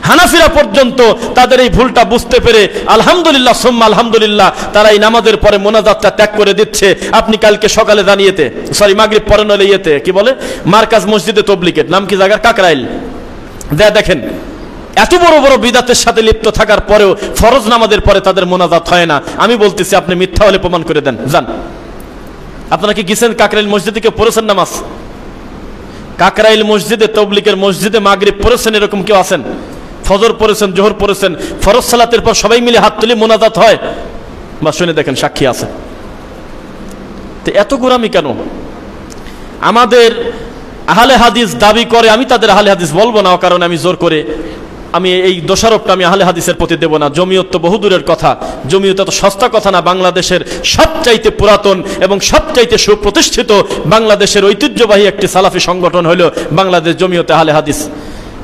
হানাফিরা পর্যন্ত তাদের এই ভুলটা বুঝতে পেরে আলহামদুলিল্লাহ সুম্মা আলহামদুলিল্লাহ তারা এই নামাজের পরে মোনাজাতটা ত্যাগ করে দিচ্ছে। আপনি কালকে সকালে জানিয়েতে, সরি মাগরিব পরে নলে ইয়েতে কি বলে, মার্কাজ মসজিদে তবলিগের নাম কি জায়গার, কাকরাইল, দেখেন এত বড় বড় বিদাতের সাথে লিপ্ত থাকার পরেও ফরজ নামাজের পরে তাদের মোনাজাত হয় না। আমি বলতেছি আপনি মিথ্যা হলে প্রমাণ করে দেন, যান। আপনারা কি গেছেন কাকরাইল মসজিদে, কেউ পড়েছেন নামাজ? কাকরাইল মসজিদে, তবলিগের মসজিদে মাগরিব পড়েছেন এরকম কেউ আছেন? ফজর পড়েছেন, জোহর পড়েছেন, ফরজ সালাতের পর সবাই মিলে হাত তুলে মোনাজাত হয়? বা শুনে দেখেন, সাক্ষী আছে। তো এত গোরামি কেন? আমাদের আহলে হাদিস দাবি করে, আমি তাদের আহলে হাদিস বলবো না, কারণ আমি জোর করে আমি এই দোষারোপটা আমি আহলে হাদিসের প্রতি দেব না। জমিয়ত তো বহুদূরের কথা, জমিয়ত তো সস্তা কথা না। বাংলাদেশের সবচাইতে পুরাতন এবং সবচাইতে সুপ্রতিষ্ঠিত বাংলাদেশের ঐতিহ্যবাহী একটি সালাফি সংগঠন হলো বাংলাদেশ জমিয়তে আহলে হাদিস।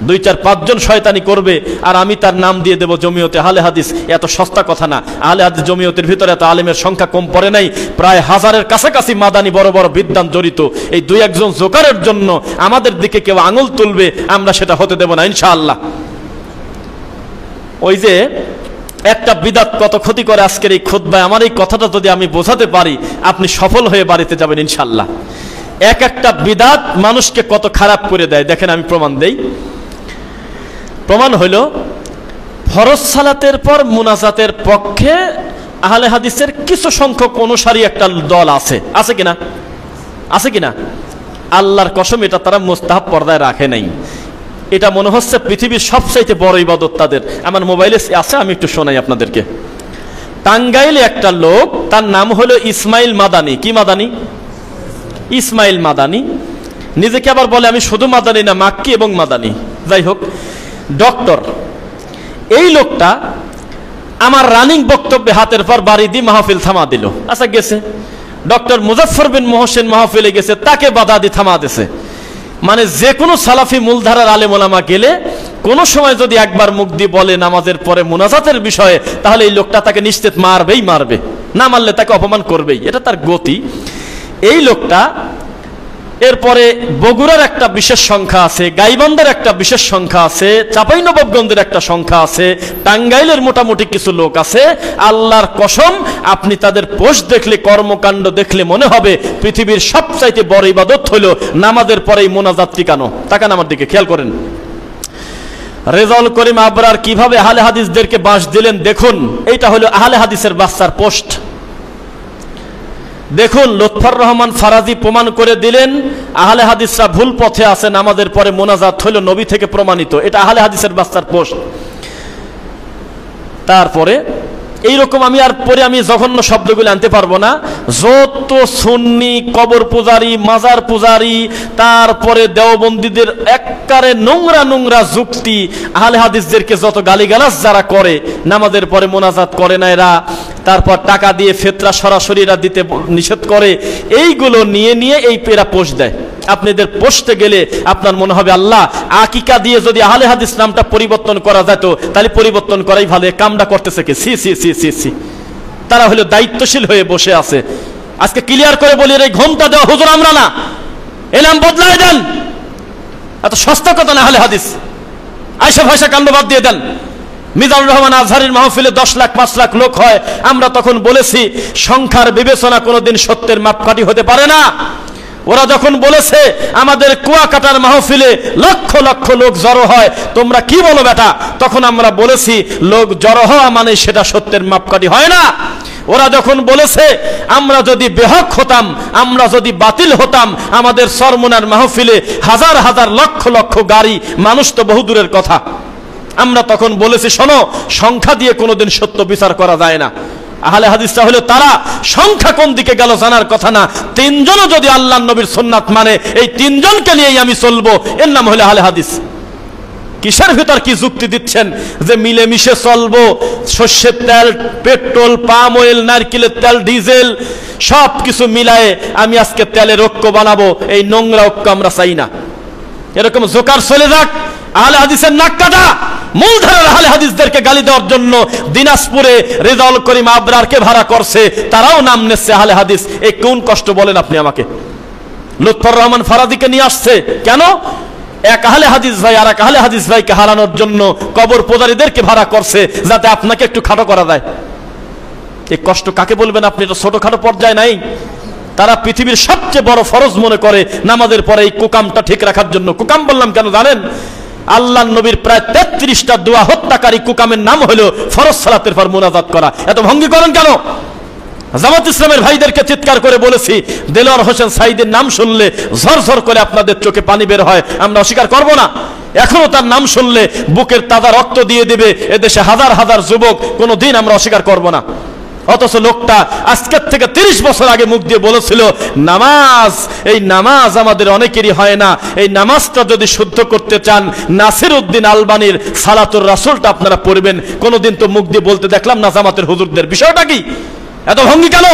2-4-5 জন শয়তানি করবে আর আমি তার নাম দিয়ে দেব জমিয়তে আহলে হাদিস, এত সস্তা কথা না। আহলে হাদিস জমিয়তের ভিতরে এত আলেমের সংখ্যা কম পড়ে নাই, প্রায় 1000-এর কাছাকাছি মাদানি বড় বড় বিদ্বান জড়িত। এই 2-1 জন জোকারের জন্য আমাদের দিকে কেউ আঙুল তুলবে, আমরা সেটা হতে দেব না ইনশাআল্লাহ। ওই যে একটা বিদাত কত ক্ষতি করে, আজকের এই খুতবায় আমার এই কথাটা যদি আমি বোঝাতে পারি, আপনি সফল হয়ে বাড়িতে যাবেন ইনশাআল্লাহ। একটা বিদাত মানুষকে কত খারাপ করে দেয়, দেখেন আমি প্রমাণ দেই। প্রমাণ হইল ফরজ সালাতের পর মুনাজাতের পক্ষে আহলে হাদিসের কিছু সংখ্যক অনুসারী একটা দল আছে, আছে কিনা? আছে কিনা? আল্লাহর কসম এটা তারা মুস্তাহাব পর্দায় রাখে নাই। এটা মনে হচ্ছে পৃথিবীর সবচাইতে বড় ইবাদত তাদের। আমার মোবাইলে আছে, আমি একটু শোনাই আপনাদেরকে। টাঙ্গাইলে একটা লোক, তার নাম হলো ইসমাইল মাদানি। কি মাদানি? ইসমাইল মাদানি। নিজেকে আবার বলে আমি শুধু মাদানি না, মাক্কি এবং মাদানি। যাই হোক, ডক্টর। এই লোকটা আমার রানিং বক্তব্যে হাতের পর বাড়ি দিয়ে মাহফিল থামা দিল। আচ্ছা গেছে, ডক্টর মুজাফফর বিন মোহসেন মাহফিলে গেছে, তাকে বাধা দিয়ে থামা দিছে। মানে যে কোনো সালাফি মূলধারার আলেম ওলামা গেলে কোনো সময় যদি একবার মুখ দিয়ে বলে নামাজের পরে মুনাজাতের বিষয়ে, তাহলে এই লোকটা তাকে নিশ্চিত মারবেই মারবে, না মারলে তাকে অপমান করবেই, এটা তার গতি। এই লোকটা এরপরে বগুড়ার একটা বিশেষ সংখ্যা আছে, গাইবান্ধার একটা বিশেষ সংখ্যা আছে, চাঁপাইনবাবগঞ্জের একটা সংখ্যা আছে, টাঙ্গাইলের মোটামুটি কিছু লোক আছে। আল্লাহর কসম, আপনি তাদের পোস্ট দেখলে, কর্মকাণ্ড দেখলে মনে হবে পৃথিবীর সবচাইতে বড় ইবাদত হলো নামাজের পরেই মোনাজাত টিকানো। তাকান আমার দিকে, খেয়াল করেন। রেজাউল করিম আবরার কিভাবে আহলে হাদিসদেরকে বাঁশ দিলেন দেখুন। এইটা হলো আহলে হাদিসের বাচ্চার পোস্ট। দেখুন, লুৎফর রহমান ফারাজি প্রমাণ করে দিলেন আহলে হাদিসরা ভুল পথে আছে, নামাজের পরে মোনাজাত হলো নবী থেকে প্রমাণিত। এটা আহলে হাদিসের বাচ্চার পোস্ট। তারপরে এইরকম আমি আর পরে আমি জঘন্য শব্দগুলো আনতে পারবো না। যত সুন্নি কবর পূজারি, মাজার পূজারি, তারপরে দেওবন্দীদের একবারে নোংরা নোংরা যুক্তি, আহলে হাদিসদেরকে যত গালিগালাজ যারা করে, নামাজের পরে মোনাজাত করে না এরা, তারপর টাকা দিয়ে ফিতরা সরাসরি এরা দিতে নিষেধ করে, এইগুলো নিয়ে নিয়ে এই এরা পোস্ট দেয়। আপনি এদের পোস্টে গেলে আপনার মনে হবে আল্লাহ, আকিকা দিয়ে যদি আহলে হাদিস নামটা পরিবর্তন করা যেত তাহলে পরিবর্তন করাই ভালো। কামটা করতেছে কি? সি সি সি সি সি। তারা হলো দায়িত্বশীল হয়ে বসে আছে। আজকে ক্লিয়ার করে বলি, এই ঘুমটা দেওয়া হুজুর আমরা না, এই নাম বদলায় দেন। এত সস্তা কথা না আহলে হাদিস, আয়সা ভাইসা কাণ্ড বাদ দিয়ে দেন। মিজানুর রহমান আজহারির মাহফিলে 10 লাখ 5 লাখ লোক হয়, আমরা তখন বলেছি সংখ্যার বিবেচনা কোনোদিন সত্যের মাপকাঠি হতে পারে না। ওরা যখন বলেছে আমাদের কুয়াকাটার মাহফিলে লক্ষ লক্ষ লোক জড়ো হয়, তোমরা কি বলো বেটা, তখন আমরা বলেছি লোক জড়ো হওয়া মানে সেটা সত্যের মাপকাঠি হয় না। ওরা যখন বলেছে আমরা যদি বেহক হতাম, আমরা যদি বাতিল হতাম, আমাদের সরমনার মাহফিলে হাজার হাজার লক্ষ লক্ষ গাড়ি, মানুষ তো বহুদূরের কথা। আমরা তখন বলেছি শোনো, সংখ্যা দিয়ে কোনোদিন সত্য বিচার করা যায় না। আহলে হাদিসটা হলো তারা সংখ্যা কোন দিকে গেল জানার কথা না, তিনজনও যদি আল্লাহর নবীর সুন্নাত মানে এই তিনজনকে নিয়েই আমি চলবো, এর নাম হলো আহলে হাদিস। কিসের ভিতর কি যুক্তি দিচ্ছেন যে মিলেমিশে চলবো, সর্ষের তেল, পেট্রোল, পাম অয়েল, নারকেলের তেল, ডিজেল সব কিছু মিলায়ে আমি আজকে তেলের ঐক্য বানাবো, এই নোংরা ঐক্য আমরা চাই না। এরকম জোকার চলে যাক। আহলে হাদিসের নাক কাটা, মূলধারার আহলে হাদিসদেরকে গালি দেওয়ার জন্য দিনাজপুরে রেজাউল করিম আবরারকে ভাড়া করছে, তারাও নাম নিচ্ছে আহলে হাদিস। এই কোন কষ্ট বলেন আপনি আমাকে? লুৎফর রহমান ফারাদিকে নিয়ে আসছে কেন? এক আহলে হাদিস ভাই আর এক আহলে হাদিস ভাইকে হারানোর জন্য কবর পূজারীদেরকে ভাড়া করছে, যাতে আপনাকে একটু খাটো করা যায়। এই কষ্ট কাকে বলবেন আপনি? এটা ছোটখাটো পর্যায়ে নাই। তারা পৃথিবীর সবচেয়ে বড় ফরজ মনে করে নামাজের পরে এই কুকামটা ঠিক রাখার জন্য। কুকাম বললাম কেন জানেন? আল্লাহর নবীর প্রায় 33টা দোয়া হত্যাকারী কুকামের নাম হলো ফরজ সালাতের পর মুনাজাত করা। এত ভঙ্গি করেন কেন? জামাত ইসলামের ভাইদেরকে চিৎকার করে বলেছি, দেলোয়ার হোসেন সাইদের নাম শুনলে ঝরঝর করে আপনাদের চোখে পানি বের হয়, আমরা অস্বীকার করব না। এখনো তার নাম শুনলে বুকের তাজা রক্ত দিয়ে দেবে এদেশে হাজার হাজার যুবক, কোনোদিন আমরা অস্বীকার করব না। অথচ লোকটা আজকের থেকে 30 বছর আগে মুখ দিয়ে বলেছিল নামাজ, এই নামাজ আমাদের অনেকেরই হয় না, এই নামাজটা যদি শুদ্ধ করতে চান নাসির উদ্দিন আলবানির সালাতুর রাসূলটা আপনারা পড়বেন। কোনোদিন তো মুখ দিয়ে বলতে দেখলাম না জামাতের হুজুরদের। বিষয়টা কি? এত ভঙ্গি কেন?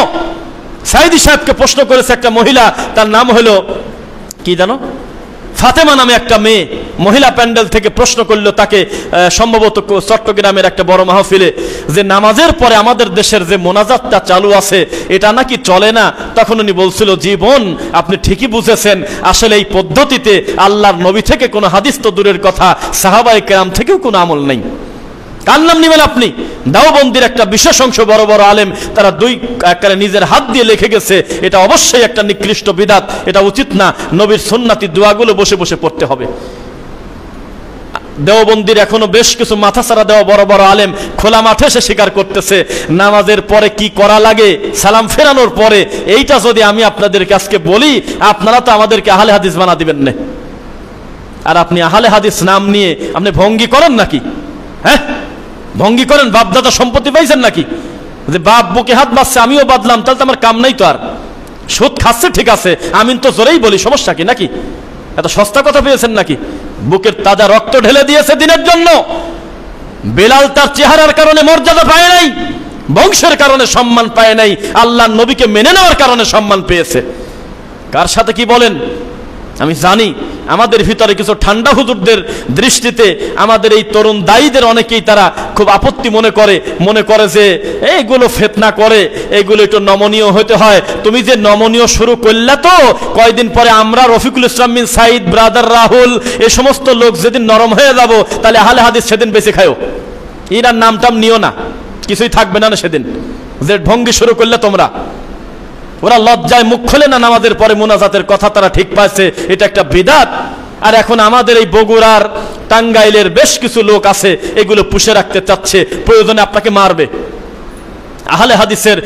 সাইদি সাহেবকে প্রশ্ন করেছে একটা মহিলা, তার নাম হলো কি জানো, ফাতেমা নামে একটা মেয়ে, মহিলা প্যান্ডেল থেকে প্রশ্ন করলো তাকে, সম্ভবত চট্টগ্রামের একটা বড় মাহফিলে, যে নামাজের পরে আমাদের দেশের যে মোনাজাতটা চালু আছে এটা নাকি চলে না। তখন উনি বলছিল, জীবন আপনি ঠিকই বুঝেছেন, আসলে এই পদ্ধতিতে আল্লাহর নবী থেকে কোনো হাদিস তো দূরের কথা, সাহাবায়ে কেরাম থেকেও কোনো আমল নেই। কার নাম নিবেন আপনি? দাওবন্দির একটা বিশেষ অংশ বড় বড় আলেম তারা দুই একেবারে নিজের হাত দিয়ে লিখে গেছে, এটা অবশ্যই একটা নিকৃষ্ট বিদআত, এটা উচিত না। নবীর সুন্নাতি দোয়াগুলো বসে বসে পড়তে হবে। দেওবন্দির এখনো বেশ কিছু মাথাছাড়া দেওয়া বড় বড় আলেম খোলা মাঠে এসে স্বীকার করতেছে নামাজের পরে কি করা লাগে, সালাম ফেরানোর পরে। এইটা যদি আমি আপনাদেরকে আজকে বলি, আপনারা তো আমাদেরকে আহলে হাদিস বানা দিবেন না। আর আপনি আহলে হাদিস নাম নিয়ে আপনি ভঙ্গি করেন নাকি? হ্যাঁ, ভঙ্গি করেন? বাপদাদা সম্পত্তি পাইছেন নাকি? যে বাপ বুকে হাত বাঁধছে আমিও বাঁধলাম, তাহলে তো আমার কাম নাই তো আর। সুদ খাচ্ছে ঠিক আছে, আমি তো জোরেই বলি, সমস্যা কি নাকি? এত সস্তা কথা পেয়েছেন নাকি? বুকের তাজা রক্ত ঢেলে দিয়েছে দিনের জন্য। বেলাল তার চেহারার কারণে মর্যাদা পায় নাই, বংশের কারণে সম্মান পায় নাই, আল্লাহর নবীকে মেনে নেওয়ার কারণে সম্মান পেয়েছে। কার সাথে কি বলেন? আমি জানি আমাদের ভিতরে কিছু ঠান্ডা হুজুরদের দৃষ্টিতে আমাদের এই তরুণ দায়ীদের অনেকেই তারা খুব আপত্তি মনে করে যে এইগুলো ফিতনা করে, এইগুলো একটু নমনীয় হতে হয়। তুমি যে নমনীয় শুরু করলে, তো কয়দিন পরে আমরা রফিকুল ইসলাম বিন সাইদ, ব্রাদার রাহুল, এই সমস্ত লোক যেদিন নরম হয়ে যাব, তাহলে আহলে হাদিস সেদিন বেঁচে খায়ও। এরার নামটাম নিও না, কিছুই থাকবে না সেদিন। যে ভঙ্গি শুরু করলে তোমরা, ওরা লজ্জায় মুখ খোলে না নামাজের পরে মুনাজাতের কথা তারা ঠিক পাইছে, এটা একটা বিদআত। আর এখন আমাদের এই বগুড়ার, টাঙ্গাইলের বেশ কিছু লোক আছে, এগুলো পুষে রাখতে চাচ্ছে, প্রয়োজনে আপনাকে মারবে। আহলে হাদিসের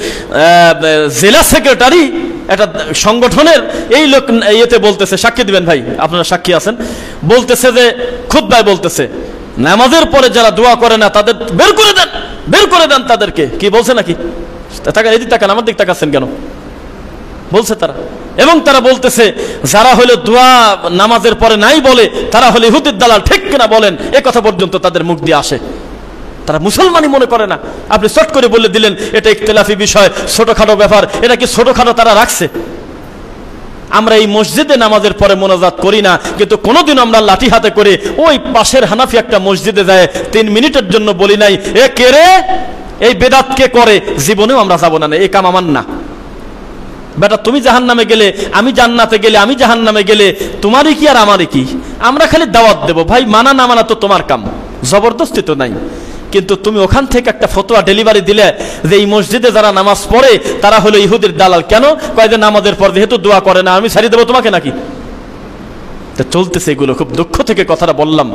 জেলা সেক্রেটারি একটা সংগঠনের এই লোক ইয়েতে বলতেছে, সাক্ষী দিবেন ভাই, আপনারা সাক্ষী আছেন, বলতেছে যে খুতবায় বলতেছে নামাজের পরে যারা দোয়া করে না তাদের বের করে দেন তাদেরকে। কি বলছে নাকি? এদিক তাকান, আমার দিক তাকাচ্ছেন কেন? বলছে তারা। এবং তারা বলতেছে যারা হলো দোয়া নামাজের পরে নাই বলে তারা হলো ইহুদির দালাল, ঠিক কিনা বলেন? এ কথা পর্যন্ত তাদের মুখ দিয়ে আসে। তারা মুসলমানই মনে করে না। আপনি চট করে বলে দিলেন এটা ইখতিলাফি বিষয়, ছোটখাটো ব্যাপার। এটা কি ছোটখাটো তারা রাখছে? আমরা এই মসজিদে নামাজের পরে মোনাজাত করি না, কিন্তু কোনোদিন আমরা লাঠি হাতে করে ওই পাশের হানাফি একটা মসজিদে যায় 3 মিনিটের জন্য বলি নাই এ কে রে, এই বেদাত কে করে? জীবনেও আমরা যাব না, এই কাম আমার না। বেটা তুমি জাহান্নামে গেলে আমি জান্নাতে গেলে, আমি জাহান্নামে গেলে তোমারই কি আর আমারই কি? আমরা খালি দাওয়াত দেব, ভাই মানা না মানা তো তোমার কাম, জবরদস্তি তো নাই। কিন্তু তুমি ওখান থেকে একটা ফতোয়া ডেলিভারি দিলে যে এই মসজিদে যারা নামাজ পড়ে তারা হলো ইহুদির দালাল। কেন? কয়েকদিন নামাজের পর যেহেতু দোয়া করে না, আমি ছাড়িয়ে দেবো তোমাকে নাকি? তা চলতেছে এগুলো। খুব দুঃখ থেকে কথাটা বললাম,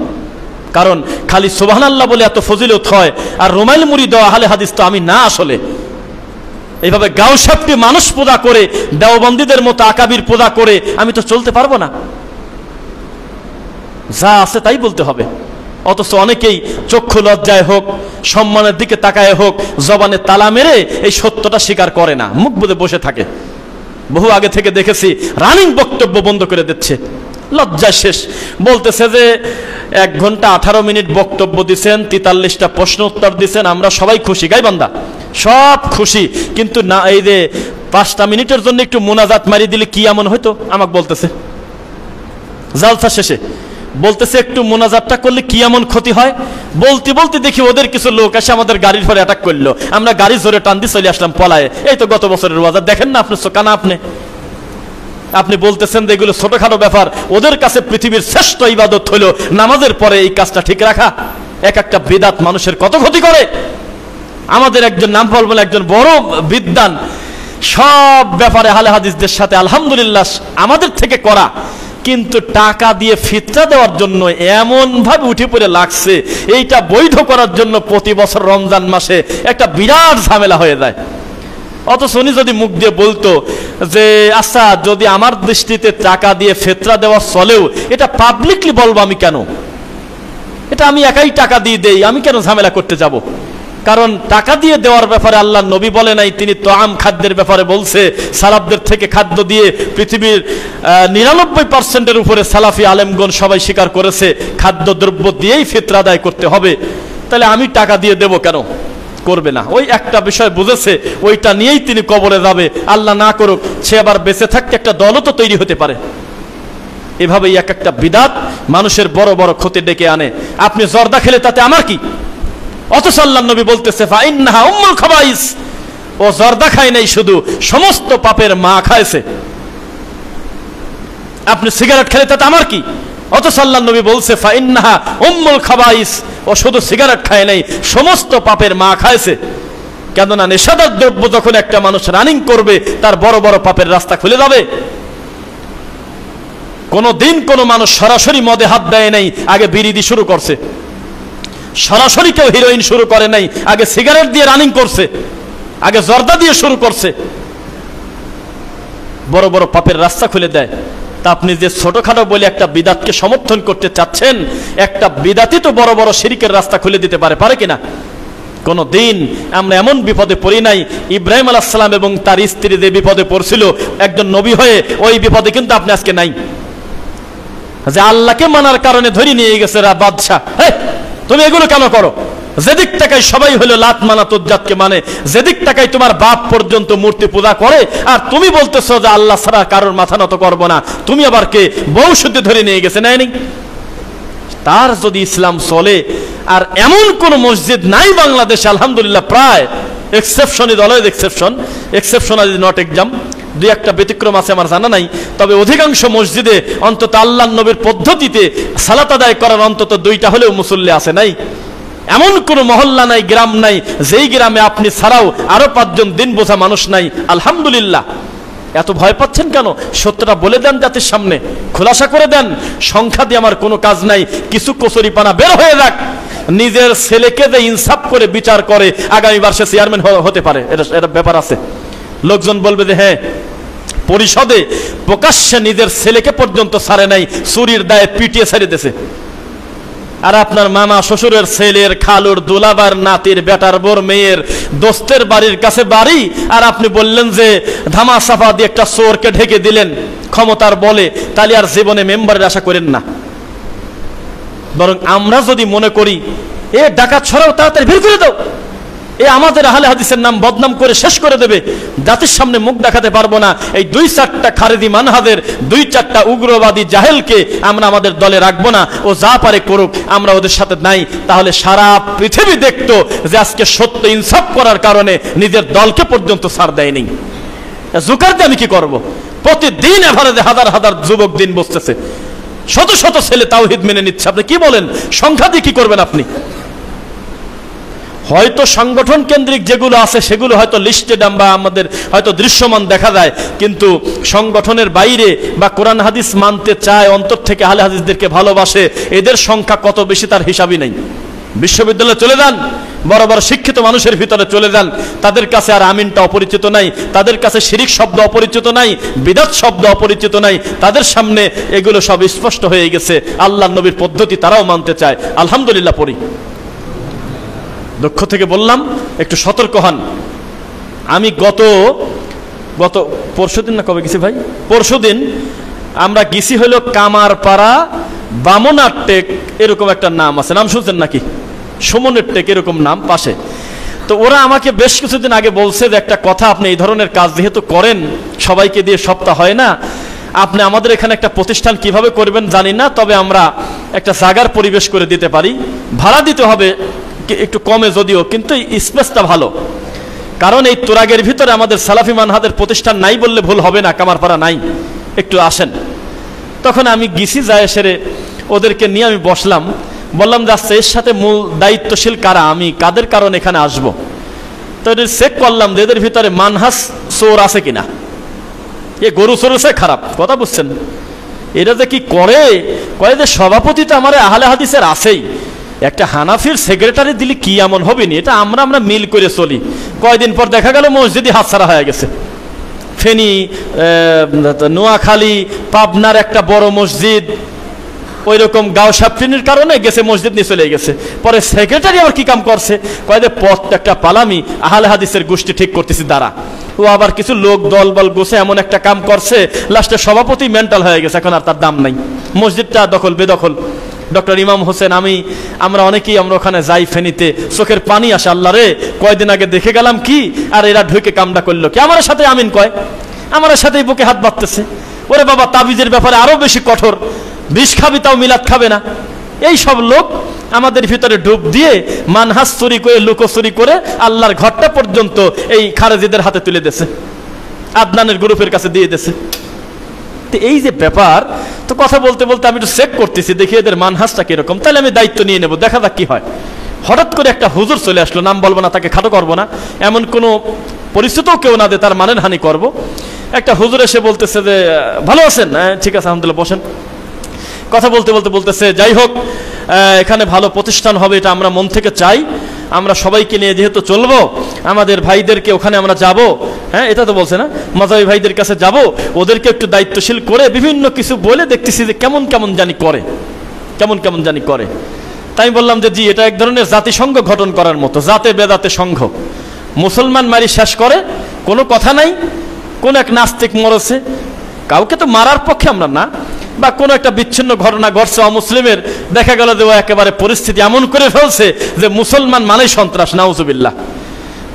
কারণ খালি সুবহানাল্লাহ বলে এত ফজিলত হয়, আর রুমাইল মুড়ি দেওয়া আহলে হাদিস তো আমি না। আসলে এইভাবে গাউসাপটি মানুষ পূজা করে, দেওবন্দীদের মতো আকাবির পূজা করে আমি তো চলতে পারবো না। যা আছে তাই বলতে হবে। অথচ অনেকেই চক্ষু লজ্জায় হোক, সম্মানের দিকে তাকায় হোক, জবানে তালা মেরে এই সত্যটা স্বীকার করে না, মুখ বুজে বসে থাকে। বহু আগে থেকে দেখেছি রানিং বক্তব্য বন্ধ করে দিচ্ছে, লজ্জা শেষ। বলতেছে যে 1 ঘন্টা 18 মিনিট বক্তব্য দিচ্ছেন, 43টা প্রশ্ন উত্তর দিচ্ছেন, আমরা সবাই খুশি। গাইবান্ধা সব খুশি, কিন্তু না এই যে 5টা মিনিটের জন্য একটু মোনাজাত মারি দিলে কি এমন হয়তো? আমাকে বলতেছে জালসা শেষে, বলতেছে একটু মোনাজাতটা করলে কি এমন ক্ষতি হয়? বলতে বলতে দেখি ওদের কিছু লোক এসে আমাদের গাড়ির পরে অ্যাটাক করলো, আমরা গাড়ি জোরে টান দিয়ে চলে আসলাম পলায়ে। এই তো গত বছরের বাজার, দেখেন না আপনি কানা? আপনি বলতেছেন যে এগুলো ছোটখাটো ব্যাপার, ওদের কাছে পৃথিবীর শ্রেষ্ঠ ইবাদত হলো নামাজের পরে এই কাজটা ঠিক রাখা। এক একটা বিদআত মানুষের কত ক্ষতি করে। আমাদের একজন নাম বলবেন, একজন বড় বিদ্বান, সব ব্যাপারে আহলে হাদিসদের সাথে আলহামদুলিল্লাহ আমাদের থেকে করা, কিন্তু টাকা দিয়ে ফিতরা দেওয়ার জন্য এমন ভাবে উঠে পড়ে লাগছে, এইটা বৈধ করার জন্য প্রতি বছর রমজান মাসে একটা বিরাট ঝামেলা হয়ে যায়। অথচ উনি যদি মুখ দিয়ে বলতো যে আচ্ছা যদি আমার দৃষ্টিতে টাকা দিয়ে ফিতরা দেওয়া চলেও, এটা পাবলিকলি বলবো আমি কেন? এটা আমি একাই টাকা দিয়ে দেই, আমি কেন ঝামেলা করতে যাব? কারণ টাকা দিয়ে দেওয়ার ব্যাপারে আল্লাহ নবী বলে নাই, তিনি তোআম খাদ্যের ব্যাপারে বলছে। সালাফদের থেকে খাদ্য দিয়ে পৃথিবীর 99% উপরে সালাফি আলেমগণ সবাই স্বীকার করেছে খাদ্যদ্রব্য দিয়েই ফিতরা আদায় করতে হবে। তাহলে আমি টাকা দিয়ে দেব কেন? করবে না। ওই একটা বিষয় বুঝেছে, ওইটা নিয়েই তিনি কবরে যাবে। আল্লাহ না করুক সে আবার বেঁচে থাকতে একটা দলও তো তৈরি হতে পারে। এভাবেই এক একটা বিদআত মানুষের বড় বড় ক্ষতি ডেকে আনে। আপনি জর্দা খেলে তাতে আমার কি? অথচ আল্লাহ নবী বলতেছে ফাইন্নাহা উম্মুল খাবাইস, ও জর্দা খায় নাই, শুধু সমস্ত পাপের মা খায়ছে। আপনি সিগারেট খেলে তাতে আমার কি? অথচ আল্লাহ নবী বলছে ফাইন্নাহা উম্মুল খাবাইস, ও শুধু সিগারেট খায় নাই, সমস্ত পাপের মা খায়ছে। কেননা নেশাদার দ্রব্য যখন একটা মানুষ রানিং করবে, তার বড় বড় পাপের রাস্তা খুলে যাবে। কোনদিন কোন মানুষ সরাসরি মদে হাত দেয় নাই, আগে বিড়ি দিয়ে শুরু করছে। সরাসরি কেউ হিরোইন শুরু করে নাই, আগে সিগারেট দিয়ে রানিং করছে, আগে জর্দা দিয়ে শুরু করছে। বড় বড় পাপের রাস্তা খুলে দেয়। তা আপনি যে ছোটখাটো বলে একটা বিদআতকে সমর্থন করতে চাচ্ছেন, একটা বিদআতই তো বড় বড় শিরকের রাস্তা খুলে দিতে পারে, পারে কিনা? কোন দিন আমরা এমন বিপদে পড়ি নাই। ইব্রাহিম আলাইহিস সালাম এবং তার স্ত্রী যে বিপদে পড়ছিল একজন নবী হয়ে, ওই বিপদে কিন্তু আপনি আজকে নাই। যে আল্লাহকে মানার কারণে ধরে নিয়ে গেছে বাদশা, তুমি এগুলো কেন করো? যেদিক তাকাই সবাই হলো লাত মানাত উজ্জাতকে মানে, যেদিক তাকাই তোমার বাপ পর্যন্ত মূর্তি পূজা করে, আর তুমি বলতেছো যে আল্লাহ ছাড়া কারোর মাথা নত করবো না। তুমি আবার কে? বউ শুদ্ধি ধরে নিয়ে গেছে, নেয়নি? তার যদি ইসলাম চলে, আর এমন কোন মসজিদ নাই বাংলাদেশে আলহামদুলিল্লাহ, প্রায় exception is always exception, exception is not exam. দুই একটা ব্যতিক্রম আছে আমার জানা নাই, তবে অধিকাংশ মসজিদে অন্তত আল্লাহর নবীর পদ্ধতিতে সালাত আদায় করার অন্তত 2টা হলেও মুসল্লি আছে। নাই এমন কোন মহল্লা নাই, গ্রাম নাই, যেই গ্রামে আপনি ছাড়াও আরো 5 জন দিন বোঝা মানুষ নাই। আলহামদুলিল্লাহ। এত ভয় পাচ্ছেন কেন? সত্যটা বলে দেন জাতির সামনে, খোলাসা করে দেন। সংখ্যা দিয়ে আমার কোনো কাজ নাই, কিছু কচুরিপানা বের হয়ে যাক। নিজের ছেলেকে যে ইনসাফ করে বিচার করে, আগামীবার সে চেয়ারম্যান হতে পারে, এটা ব্যাপার আছে। লোকজন বলবে যে হ্যাঁ, পরিষদে প্রকাশ্যে নিজের ছেলেকে পর্যন্ত ছাড়ে নাই, চুরির দায়ে পিটিয়ে ছেড়ে দিয়েছে। আর আপনার মামা শ্বশুরের ছেলের, খালুর, দুলাবার, নাতির, বেটার বোর, মেয়ের, দোস্তের বাড়ির কাছে বাড়ি, আর আপনি বললেন যে ধামাচাপা দিয়ে একটা চোরকে ঢেকে দিলেন ক্ষমতার বলে, তাহলে আর জীবনে মেম্বারের আশা করেন না। বরং আমরা যদি মনে করি এ ডাকাত ছড়াও, তাড়াতাড়ি বের করে দাও, এ আমাদের আহলে হাদিসের নাম বদনাম করে শেষ করে দেবে, জাতির সামনে মুখ দেখাতে পারবো না। এই 2-4টা খারেদি মানহাজের 2-4টা উগ্রবাদী জাহেলকে আমরা আমাদের দলে রাখবো না, ও যা পারে করুক, আমরা ওদের সাথে নাই। তাহলে সারা পৃথিবী দেখতো যে আজকে সত্য ইনসাফ করার কারণে নিজের দলকে পর্যন্ত ছাড় দেয়নি। জুকার দিয়ে আমি কি করব? প্রতিদিন এভারেজে হাজার হাজার যুবক দিন বসতেছে, শত শত ছেলে তাওহীদ মেনে নিচ্ছে। আপনি কি বলেন? সংখ্যা দিয়ে কি করবেন আপনি? হয়তো সংগঠন কেন্দ্রিক যেগুলো আছে সেগুলো হয়তো লিস্টেড বা আমাদের হয়তো দৃশ্যমান দেখা যায়, কিন্তু সংগঠনের বাইরে বা কোরআন হাদিস মানতে চায়, অন্তর থেকে আহলে হাদিসদেরকে ভালোবাসে, এদের সংখ্যা কত বেশি তার হিসাবই নেই। বিশ্ববিদ্যালয়ে চলে যান, বড় বড় শিক্ষিত মানুষের ভিতরে চলে যান, তাদের কাছে আর আমিনটা অপরিচিত নাই, তাদের কাছে শিরিক শব্দ অপরিচিত নাই, বিদআত শব্দ অপরিচিত নাই, তাদের সামনে এগুলো সব স্পষ্ট হয়ে গেছে। আল্লাহর নবীর পদ্ধতি তারাও মানতে চায়। আলহামদুলিল্লাহ পড়ি। দুঃখ থেকে বললাম, একটু সতর্ক হন। আমি গত পরশুদিন না কবে গেছি ভাই, পরশুদিন আমরা গেছি হলো কামারপাড়া বামনার টেক, এরকম একটা নাম আছে, নাম শুনছেন নাকি? সুমনের টেক এরকম নাম পাশে। তো ওরা আমাকে বেশ কিছুদিন আগে বলছে যে একটা কথা, আপনি এই ধরনের কাজ যেহেতু করেন, সবাইকে দিয়ে সপ্তাহ হয় না, আপনি আমাদের এখানে একটা প্রতিষ্ঠান কিভাবে করবেন জানি না, তবে আমরা একটা জায়গার পরিবেশ করে দিতে পারি, ভাড়া দিতে হবে একটু কমে যদিও, কিন্তু স্পেসটা ভালো। কারণ এই তুরাগের ভিতরে আমাদের সালাফি মানহাজের প্রতিষ্ঠান নাই বললে ভুল হবে না, কামারপাড়া নাই, একটু আসেন। তখন আমি গেছি, যায় সেরে ওদেরকে নিয়ে আমি বসলাম, বললাম যে আচ্ছা এর সাথে মূল দায়িত্বশীল কারা, আমি কাদের কারণ এখানে আসব। তো এদের চেক করলাম যে এদের ভিতরে মানহাজ চোর আছে কিনা। এ গরু চোর আছে, খারাপ কথা বুঝছেন। এরা যে কি করে, কয়ে যে সভাপতি তো আমার আহলে হাদিসের আছেই, একটা হানাফির সেক্রেটারি দিলে কি এমন হবে নি, এটা আমরা মিল করে চলি। কয়দিন পর দেখা গেল মসজিদই হাতছাড়া হয়ে গেছে। ফেনী, নোয়াখালী, পাবনার একটা বড় মসজিদ, ওই রকম গাঁও সাপটিনির কারণে গেছে, মসজিদ নিয়ে চলে গেছে। পরে সেক্রেটারি আবার কি কাম করছে, কয়েকদের পথ একটা পালামি আহলে হাদিসের গোষ্ঠী ঠিক করতেছি দ্বারা, ও আবার কিছু লোক দল বল গোছে এমন একটা কাম করছে, লাস্টে সভাপতি মেন্টাল হয়ে গেছে, এখন আর তার দাম নাই, মসজিদটা দখল বেদখল। ডক্টর ইমাম হোসেন, আমরা অনেকেই আমরা ওখানে যাই ফেনীতে, চোখের পানি আসে, আল্লাহ রে কয়দিন আগে দেখে গেলাম কি, আর এরা ঢুকে কামটা করলো কি, আমার সাথে আমিন কয়, আমার সাথেই বুকে হাত বাঁধতেছে। ওরে বাবা, তাবিজের ব্যাপারে আরো বেশি কঠোর, বিষ খাবি তাও মিলাদ খাবে না। এই সব লোক আমাদের ভিতরে ডুব দিয়ে মানহাজ চুরি করে, লুকোচুরি করে আল্লাহর ঘরটা পর্যন্ত এই খারেজিদের হাতে তুলে দিয়েছে, আদনানের গ্রুপের কাছে দিয়ে দিয়েছে। এই যে ব্যাপার, তো কথা বলতে বলতে আমি একটু চেক করতেছি, দেখি এদের মানহাজটা কিরকম, তাহলে আমি দায়িত্ব নিয়ে নেব, দেখা যাক কি হয়। হঠাৎ করে একটা হুজুর চলে আসলো, নাম বলবো না, তাকে খাটো করবো না, এমন কোনো পরিচিতও কেউ না দে তার মানের হানি করব। একটা হুজুর এসে বলতেছে যে ভালো আছেন? হ্যাঁ ঠিক আছে আলহামদুলিল্লাহ, বসেন। কথা বলতে বলতে বলতেছে, যাই হোক এখানে ভালো প্রতিষ্ঠান হবে এটা আমরা মন থেকে চাই, আমরা সবাইকে নিয়ে যেহেতু চলবো, আমাদের ভাইদেরকে ওখানে আমরা যাব, হ্যাঁ এটা তো বলছে না, মাজাবি ভাইদের কাছে যাব, ওদেরকে একটু দায়িত্বশীল করে বিভিন্ন কিছু বলে দেখতেছি যে কেমন কেমন জানি করে। তাই বললাম যে জি, এটা এক ধরনের জাতিসংঘ গঠন করার মতো, জাতে বেদাতে সংঘ, মুসলমান মারি শেষ করে, কোনো কথা নাই। কোন এক নাস্তিক মরেছে, কাউকে তো মারার পক্ষে আমরা না, বা কোনো একটা বিচ্ছিন্ন ঘটনা ঘটছে অমুসলিমের, দেখা গেল যে ও একেবারে পরিস্থিতি এমন করে ফেলছে যে মুসলমান মানেই সন্ত্রাস, নাউজুবিল্লাহ।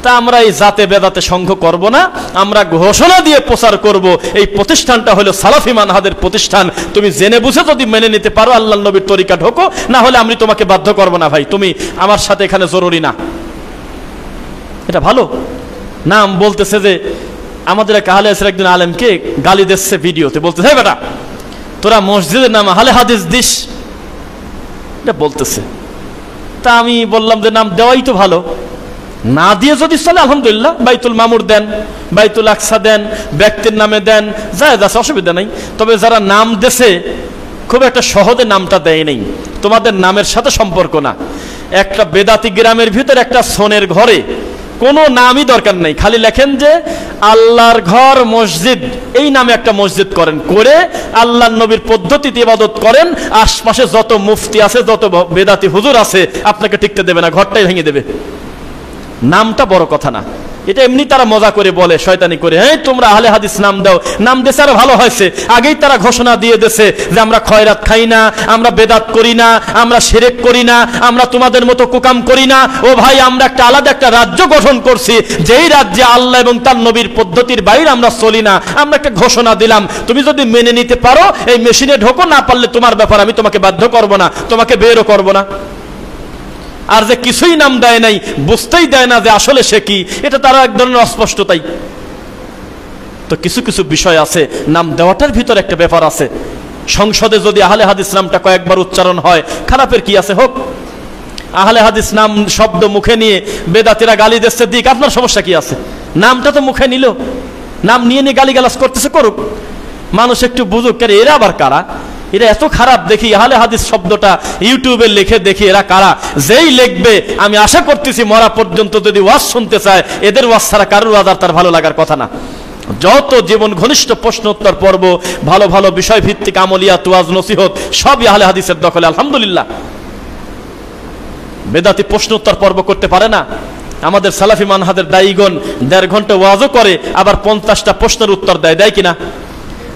তা আমরা এই জাতে বেদাতে সংঘ করব না, আমরা ঘোষণা দিয়ে প্রচার করব এই প্রতিষ্ঠানটা হলো সালাফি মানহাজের প্রতিষ্ঠান, তুমি জেনে বুঝে যদি মেনে নিতে পারো আল্লাহর নবীর তরিকা ঢোকো, না হলে আমি তোমাকে বাধ্য করব না, ভাই তুমি আমার সাথে এখানে জরুরি না। এটা ভালো নাম। বলতেছে যে আমাদের এক আহলে হাদিসের একজন আলেমকে গালি দিচ্ছে ভিডিওতে, বলতেছে হে বেটা তোরা মসজিদের নাম আহলে হাদিস দিস, এটা বলতেছে। তা আমি বললাম যে নাম দেওয়াই তো ভালো, না দিয়ে যদি চলে আলহামদুলিল্লাহ, বাইতুল মামুর দেন, বাইতুল আকসা দেন, ব্যক্তির নামে দেন, যায় যাচ্ছে, অসুবিধা নাই। তবে যারা নাম দেশে খুব একটা সহজে নামটা দেয় নেই, তোমাদের নামের সাথে সম্পর্ক না। একটা বেদাতি গ্রামের ভিতরে একটা সোনের ঘরে কোনো নামই দরকার নেই, খালি লেখেন যে আল্লাহর ঘর মসজিদ, এই নামে একটা মসজিদ করেন, করে আল্লাহর নবীর পদ্ধতিতে ইবাদত করেন, আশপাশে যত মুফতি আছে, যত বেদাতি হুজুর আছে আপনাকে টিকতে দেবে না, ঘরটাই ভেঙে দেবে। নামটা বড় কথা না, এটা এমনি তারা মজা করে বলে, শয়তানি করে, হ্যাঁ তোমরা আহলে হাদিস নাম দাও, নাম দেশে আরো ভালো হয়েছে। আগেই তারা ঘোষণা দিয়ে দেছে যে আমরা খয়রাত খাই না, আমরা বেদাত করি না, আমরা শিরক করি না, আমরা তোমাদের মতো কুকাম করি না। ও ভাই, আমরা একটা আলাদা একটা রাজ্য গঠন করছি, যেই রাজ্যে আল্লাহ এবং তার নবীর পদ্ধতির বাইরে আমরা চলি না। আমরা একটা ঘোষণা দিলাম, তুমি যদি মেনে নিতে পারো এই মেশিনে ঢোকো, না পারলে তোমার ব্যাপার, আমি তোমাকে বাধ্য করব না, তোমাকে বেরও করব না। আর যে কিছুই নাম দেয় নাই, বুঝতেই দেয় না যে আসলে সে কি, এটা তারা এক ধরনের অস্পষ্টতাই। তো কিছু কিছু বিষয় আছে, নাম দেওয়াটার ভিতর একটা ব্যাপার আছে। সংসদে যদি আহলে হাদিস নামটা কয়েকবার উচ্চারণ হয়, খারাপের কি আছে, হোক। আহলে হাদিস নাম শব্দ মুখে নিয়ে বেদাতিরা গালি দিচ্ছে, দিক, আপনার সমস্যা কি আছে? নামটা তো মুখে নিল, নাম নিয়ে নিয়ে গালিগালাজ করতেছে, করুক, মানুষ একটু বুঝুক। কেন এরা আবার কারা? এরা এত খারাপ দেখি, আহলে হাদিস শব্দটা ইউটিউবে লিখে দেখি এরা কারা। যেই লিখবে, আমি আশা করতেছি মরা পর্যন্ত যদি ওয়াজ শুনতে চায়, এদের ওয়াজ ছাড়া কারোর ওয়াজ আর তার ভালো লাগার কথা না। যত জীবন ঘনিষ্ঠ প্রশ্ন উত্তর পর্ব, ভালো ভালো বিষয় ভিত্তিক আমলিয়াত, ওয়াজ, নসিহত সবই আহলে হাদিসের দখলে, আলহামদুলিল্লাহ। বেদাতি প্রশ্ন উত্তর পর্ব করতে পারে না। আমাদের সালাফি মানহাজের দায়ীগণ 1.5 ঘন্টা ওয়াজও করে, আবার 50টা প্রশ্নের উত্তর দেয়, দেয় কিনা?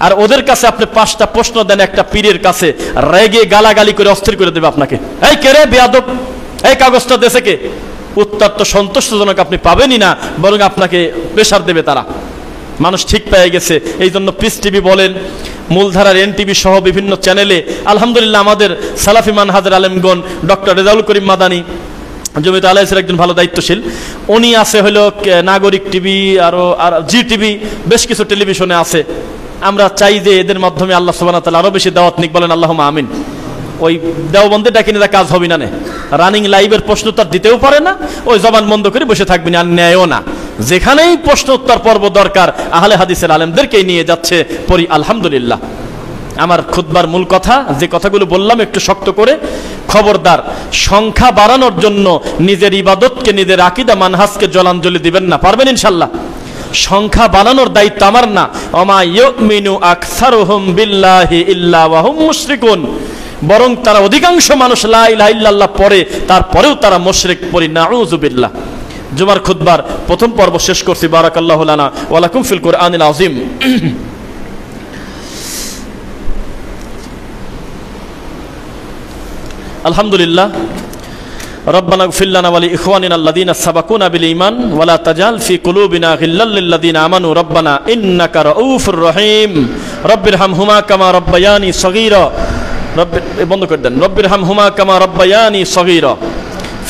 আর ওদের কাছে আপনি 5টা প্রশ্ন দেন একটা পীরের কাছে, রেগে গালাগালি করে অস্থির করে দেবে আপনাকে। এই কে রে বেয়াদব, এই কাগজটা দেশে কে? উত্তর তো সন্তুষ্টজনক আপনি পাবেনই না, বরং আপনাকে প্রেশার দেবে তারা। মানুষ ঠিক পেয়ে গেছে। এই জন্য পিস টিভি বলেন, মূলধারার NTV সহ বিভিন্ন চ্যানেলে আলহামদুলিল্লাহ আমাদের সালাফি মানহাজের আলেমগণ, ডক্টর রেজাউল করিম মাদানী জমিয়ত আলাইহিসের একজন ভালো দায়িত্বশীল, উনি আছে হলো নাগরিক টিভি, আরো জি টিভি, বেশ কিছু টেলিভিশনে আছে। আমরা চাই যে এদের মাধ্যমে আল্লাহ সুবহানাহু ওয়া তাআলা আরো বেশি দাওয়াত নিক, বলেন আল্লাহুম্মা আমিন। ওই দেওবন্দে ডাকি না, কাজ হবে না, রানিং লাইভের প্রশ্ন উত্তর দিতেও পারে না, ওই জবান বন্ধ করে বসে থাকবেন, আর ন্যায়ও না। যেখানেই প্রশ্ন উত্তর পর্ব দরকার, আহলে হাদিসের আলেমদেরকেই নিয়ে যাচ্ছে, পড়ি আলহামদুলিল্লাহ। আমার খুতবার মূল কথা, যে কথাগুলো বললাম একটু শক্ত করে, খবরদার সংখ্যা বাড়ানোর জন্য নিজের ইবাদতকে, নিজের আকীদা মানহাজকে জলাঞ্জলি দিবেন না, পারবেন ইনশাআল্লাহ? সংখ্যা বানানোর দায়িত্ব আমার না। ওমা ইউমিনু আকসারুহুম বিল্লাহি ইল্লা ওয়া হুম মুশরিকুন, বরং তারা অধিকাংশ মানুষ লা ইলাহা ইল্লাল্লাহ পড়ে, তারপরেও তারা মুশরিক, পড়ি নাউযুবিল্লাহ। জুমার খুতবার প্রথম পর্ব শেষ করছি। বারাকাল্লাহু লানা ওয়া লাকুম ফিল কুরআনিল আযীম। আলহামদুলিল্লাহ। ربنا اغفر لنا ولإخواننا الذين سبقونا بالإيمان ولا تجعل في قلوبنا غلا للذين آمنوا ربنا إنك رؤوف رحيم رب ارحمهما كما ربياني صغيرا رب ارحمهما كما ربياني صغيرا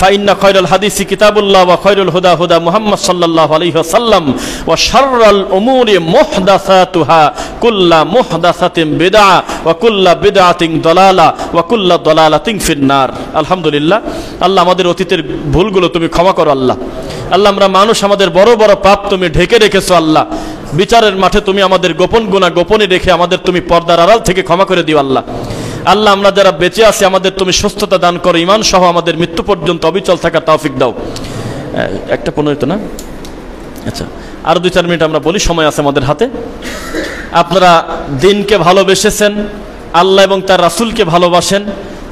فإن خير الحديث كتاب الله وخير الهدى هدى محمد صلى الله عليه وسلم وشر الأمور محدثاتها كل محدثة بدعة وكل بدعة ضلالة وكل ضلالة في النار। আলহামদুলিল্লাহ। আল্লাহ আমাদের অতীতের ভুলগুলো তুমি ক্ষমা করো আল্লাহ। আল্লাহ আমরা মানুষ, আমাদের বড় বড় পাপ তুমি ঢেকে রেখেছো আল্লাহ। বিচারের মাঠে তুমি আমাদের গোপন গুনাহ গোপনে রেখে আমাদের তুমি পর্দার আড়াল থেকে ক্ষমা করে দিও আল্লাহ। আল্লাহ আমরা যারা বেঁচে আছি আমাদের তুমি সুস্থতা দান করো, ঈমান সহ আমাদের মৃত্যু পর্যন্ত অবিচল থাকার তৌফিক দাও। 1:15 না? আচ্ছা, আরো 2-4 মিনিট আমরা বলি, সময় আছে আমাদের হাতে। আপনারা দিনকে ভালোবেসেছেন, আল্লাহ এবং তার রাসূলকে ভালোবাসেন,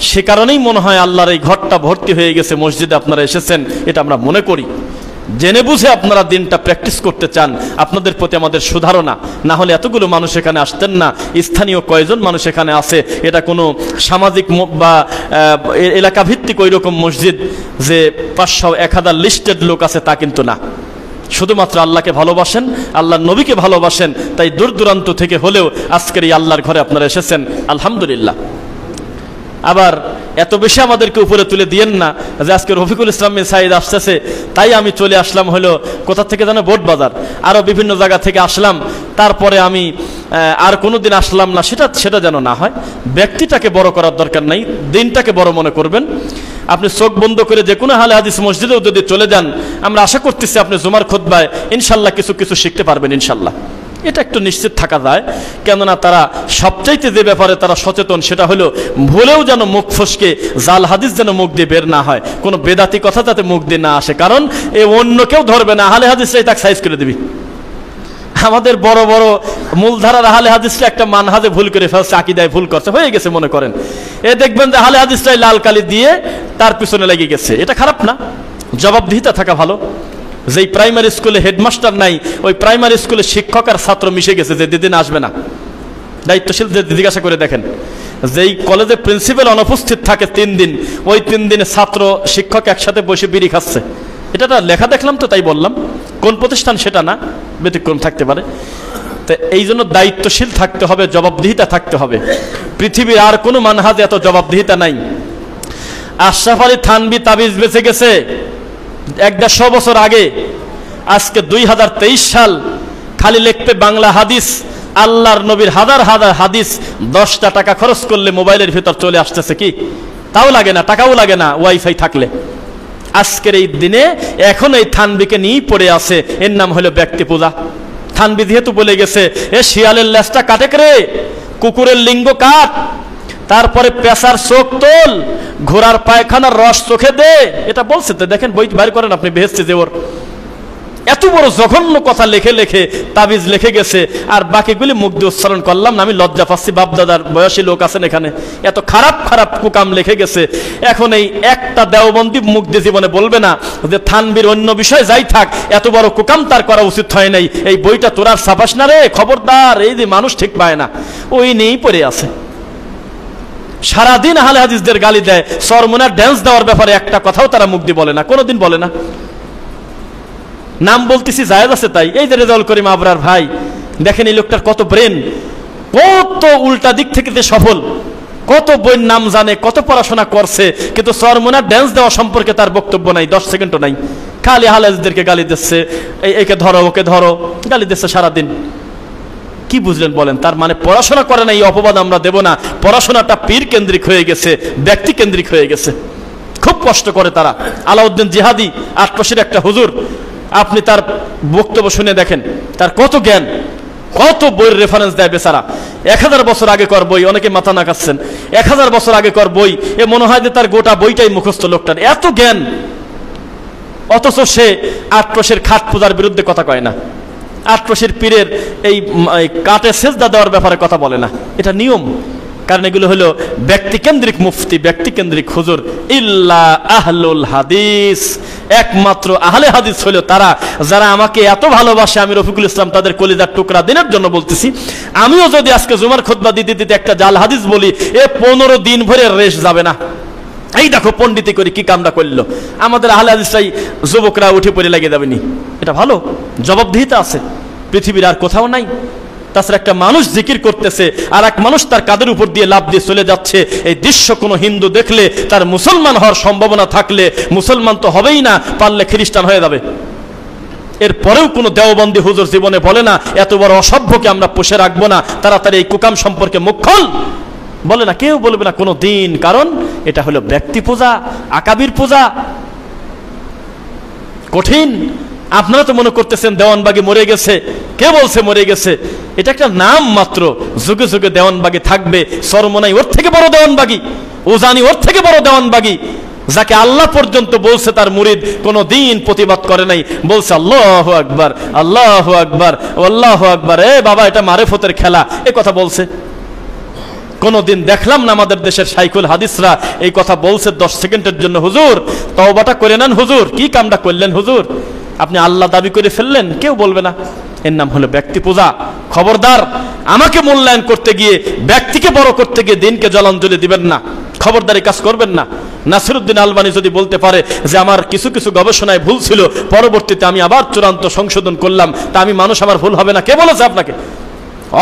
সে কারণেই মনে হয় আল্লাহর এই ঘরটা ভর্তি হয়ে গেছে, মসজিদে আপনারা এসেছেন, এটা আমরা মনে করি। জেনে বুঝে আপনারা দিনটা প্র্যাকটিস করতে চান, আপনাদের প্রতি আমাদের সুধারণা। না হলে এতগুলো মানুষ এখানে আসতেন না। স্থানীয় কয়জন মানুষ এখানে আছে, এটা কোনো সামাজিক বা এলাকা ভিত্তিক ওই রকম মসজিদ যে 500-1000 লিস্টেড লোক আছে তা কিন্তু না। শুধুমাত্র আল্লাহকে ভালোবাসেন, আল্লাহর নবীকে ভালোবাসেন, তাই দূর দূরান্ত থেকে হলেও আজকের এই আল্লাহর ঘরে আপনারা এসেছেন, আলহামদুলিল্লাহ। আবার এত বেশি আমাদেরকে উপরে তুলে দিয়েন না যে আজকে রফিকুল ইসলাম সাইদ আসতেছে তাই আমি চলে আসলাম হলো কোথা থেকে যেন বোট বাজার, আরও বিভিন্ন জায়গা থেকে আসলাম, তারপরে আমি আর কোনোদিন আসলাম না, সেটা যেন না হয়। ব্যক্তিটাকে বড় করার দরকার নাই, দিনটাকে বড় মনে করবেন। আপনি চোখ বন্ধ করে যে কোনো হালে হাদিস মসজিদেও যদি চলে যান, আমরা আশা করতেছি আপনি জুমার খুতবায় ইনশাল্লাহ কিছু কিছু শিখতে পারবেন ইনশাল্লাহ। এটা একটু নিশ্চিত থাকা যায়, কেননা তারা সবচাইতে যে ব্যাপারে তারা সচেতন সেটা হলো ভুলেও যেন মুখ ফসকে জাল হাদিস যেন মুখ দিয়ে বের না হয়, কোনো বেদাতি কথা যাতে মুখ দিয়ে না আসে, কারণ এ অন্য কেউ ধরবে না, আহলে হাদিসরাই তাকে সাইজ করে দিবি। আমাদের বড় বড় মূলধারার আহলে হাদিসরা একটা মানহাজে ভুল করে ফেলছে, আকীদায় ভুল করছে, হয়ে গেছে মনে করেন, এ দেখবেন যে আহলে হাদিসরাই লাল কালি দিয়ে তার পিছনে লেগে গেছে। এটা খারাপ না, জবাবদিহিতা থাকা ভালো। যেই প্রাইমারি স্কুলে হেডমাস্টার নাই, ওই প্রাইমারি স্কুলে শিক্ষক আর ছাত্র মিশে গেছে, যে দিদিন আসবে না। দায়িত্বশীল জিজ্ঞাসা করে দেখেন, যেই কলেজে প্রিন্সিপাল অনুপস্থিত থাকে 3 দিন, ওই 3 দিনে ছাত্র শিক্ষক একসাথে বসে বিড়ি খাচ্ছে। এটা লেখা দেখলাম তো তাই বললাম, কোন প্রতিষ্ঠান সেটা না, ব্যতিক্রম থাকতে পারে। তো এই জন্য দায়িত্বশীল থাকতে হবে, জবাবদিহিতা থাকতে হবে। পৃথিবীর আর কোনো মানহাজে এত জবাবদিহিতা নাই। আশরাফ আলী থানভী তাবিজ বেঁচে গেছে 150 বছর আগে, আজকে 2023 সাল, খালি লিখতে বাংলা হাদিস, আল্লাহর নবীর হাজার হাজার হাদিস 10টা টাকা খরচ করলে মোবাইলের ভিতর চলে আসতেছে। কি তাও লাগে না, টাকাও লাগে না ওয়াইফাই থাকলে। আজকের এই দিনে এখন এই থানভীকে নিয়েই পড়ে আছে, এর নাম হলো ব্যক্তি পূজা। থানভী যেহেতু বলে গেছে, এ শিয়ালের লেজটা কাটে রে, কুকুরের লিঙ্গ কাট, তারপরে পেশার চোখ তোল, ঘোড়ার পায়খানার রস চোখে দে, এটা বলছে। তো দেখেন বই বাইর করেন আপনি, বেহেশতে যে ওর এত বড় জঘন্য কথা লেখে লেখে তাবিজ লিখে গেছে, আর বাকিগুলি মুখ দিয়ে উচ্চারণ করলাম না। আমি লজ্জা পাচ্ছি, বাপদাদার বয়সী লোক আছেন এখানে, এত খারাপ খারাপ কুকাম লিখে গেছে। এখন এই একটা দেওবন্দি মুখ দিয়ে জীবনে বলবে না যে থানভীর অন্য বিষয় যাই থাক, এত বড় কুকাম তার করা উচিত হয় নাই, এই বইটা তোর আর ছাপাস না রে, খবরদার। এই যে মানুষ ঠিক পায় না, ওই নিয়েই পড়ে আছে। সারাদিন আহলে হাদিসদের গালি দেয়, সরমুনার ড্যান্স দেওয়ার ব্যাপারে একটা কথাও তারা মুখ দিয়ে বলে না, কোনোদিন বলে না। নাম বলতেছি জায়েজ আছে তাই। এই যে রেজাউল করিম আবরার ভাই, দেখেন এই লোকটার কত ব্রেন, কত উল্টা দিক থেকে সফল, কত বইয়ের নাম জানে, কত পড়াশোনা করছে, কিন্তু সরমুনার ড্যান্স দেওয়া সম্পর্কে তার বক্তব্য নাই, 10 সেকেন্ডও নাই। খালি আহলে হাদিসদেরকে গালি দিচ্ছে, একে ধরো ওকে ধরো, গালি দিচ্ছে সারাদিন। কি বুঝলেন বলেন? তার মানে পড়াশোনা করে না, এই অপবাদ আমরা দেব না। পড়াশোনাটা পীর কেন্দ্রিক হয়ে গেছে, ব্যক্তি কেন্দ্রিক হয়ে গেছে। খুব কষ্ট করে তারা। আলাউদ্দিন জিহাদি আটপাশের একটা হুজুর, আপনি তার বক্তব্য শুনে দেখেন, তার কত জ্ঞান, কত বইয়ের রেফারেন্স দেয় বেচারা। 1000 বছর আগে কর বই, অনেকে মাথা নাকাচ্ছেন, 1000 বছর আগে কর বই, এ মনে হয় যে তার গোটা বইটাই মুখস্থ লোকটার, এত জ্ঞান। অথচ সে আটপাশের খাট পূজার বিরুদ্ধে কথা কয় না, আটপাশের পীরের এই কাটে সেজদা দেওয়ার ব্যাপারে কথা বলে না। এটা নিয়ম, কারণ এগুলো হলো ব্যক্তিকেন্দ্রিক মুফতি, ব্যক্তিকেন্দ্রিক হুজুর। ইল্লা আহলুল হাদিস, একমাত্র আহলে হাদিস হলো তারা যারা আমাকে এত ভালোবাসে। আমি রফিকুল ইসলাম তাদের কলিজার টুকরা দিনের জন্য বলতেছি, আমিও যদি আজকে জুমার খুতবা দিতে দিতে একটা জাল হাদিস বলি, এ 15 দিন ভরে রেশ যাবে না। এই দেখো পণ্ডিতি করে কি কামটা করলো। আমাদের আহলে হাদিসরাই যুবকরা উঠে পড়ে লাগিয়ে যাবেনি, এটা ভালো, জবাবদিহিতা আছে, পৃথিবীর আর কোথাও নাই। তাছাড়া একটা মানুষ জিকির করতেছে, আর এক মানুষ তার কাঁধের উপর দিয়ে লাফ দিয়ে চলে যাচ্ছে, এই দৃশ্য কোনো হিন্দু দেখলে তার মুসলমান হওয়ার সম্ভাবনা থাকলে মুসলমান তো হবেই না, পারলে খ্রিস্টান হয়ে যাবে। এরপরেও কোনো দেওবন্দি হুজুর জীবনে বলে না এত বড় অসভ্যকে আমরা পুষে রাখবো না, তাড়াতাড়ি এই কুকাম সম্পর্কে মুখ খোল, বলে না, কেউ বলবে না কোনো দিন। কারণ এটা হলো ব্যক্তি পূজা, আকাবির পূজা, কঠিন। আপনারা তো মনে করতেছেন দেওয়ানবাগি মরে গেছে, কে বলছে মরে গেছে? এটা একটা নাম মাত্র, যুগে যুগে দেওয়ানবাগি থাকবে। সরমনাই ওর থেকে বড় দেওয়ানবাগি, উজানি ওর থেকে বড় দেওয়ানবাগি, যাকে আল্লাহ পর্যন্ত বলছে তার মুরিদ কোনো দিন প্রতিবাদ করে নাই, বলছে আল্লাহু আকবার, আল্লাহু আকবার, আল্লাহু আকবার, এ বাবা এটা মারেফতের খেলা, এ কথা বলছে। কোনদিন দেখলাম না আমাদের দেশের শাইখুল হাদিসরা এই কথা বলছে 10 সেকেন্ডের জন্য, হুজুর তওবাটা করে নেন, হুজুর কি কামটা করলেন, হুজুর আপনি আল্লাহ দাবি করে ফেললেন, কেউ বলবে না। এর নাম হলো ব্যক্তি পূজা। খবরদার, আমাকে মূল্যায়ন করতে গিয়ে, ব্যক্তিকে বড় করতে গিয়ে দিনকে জলাঞ্জলি দিবেন না, খবরদারি কাজ করবেন না। নাসিরউদ্দিন আলবানী যদি বলতে পারে যে আমার কিছু কিছু গবেষণায় ভুল ছিল, পরবর্তীতে আমি আবার চূড়ান্ত সংশোধন করলাম, তা আমি মানুষ, আমার ভুল হবে না? কে বলেছে আপনাকে?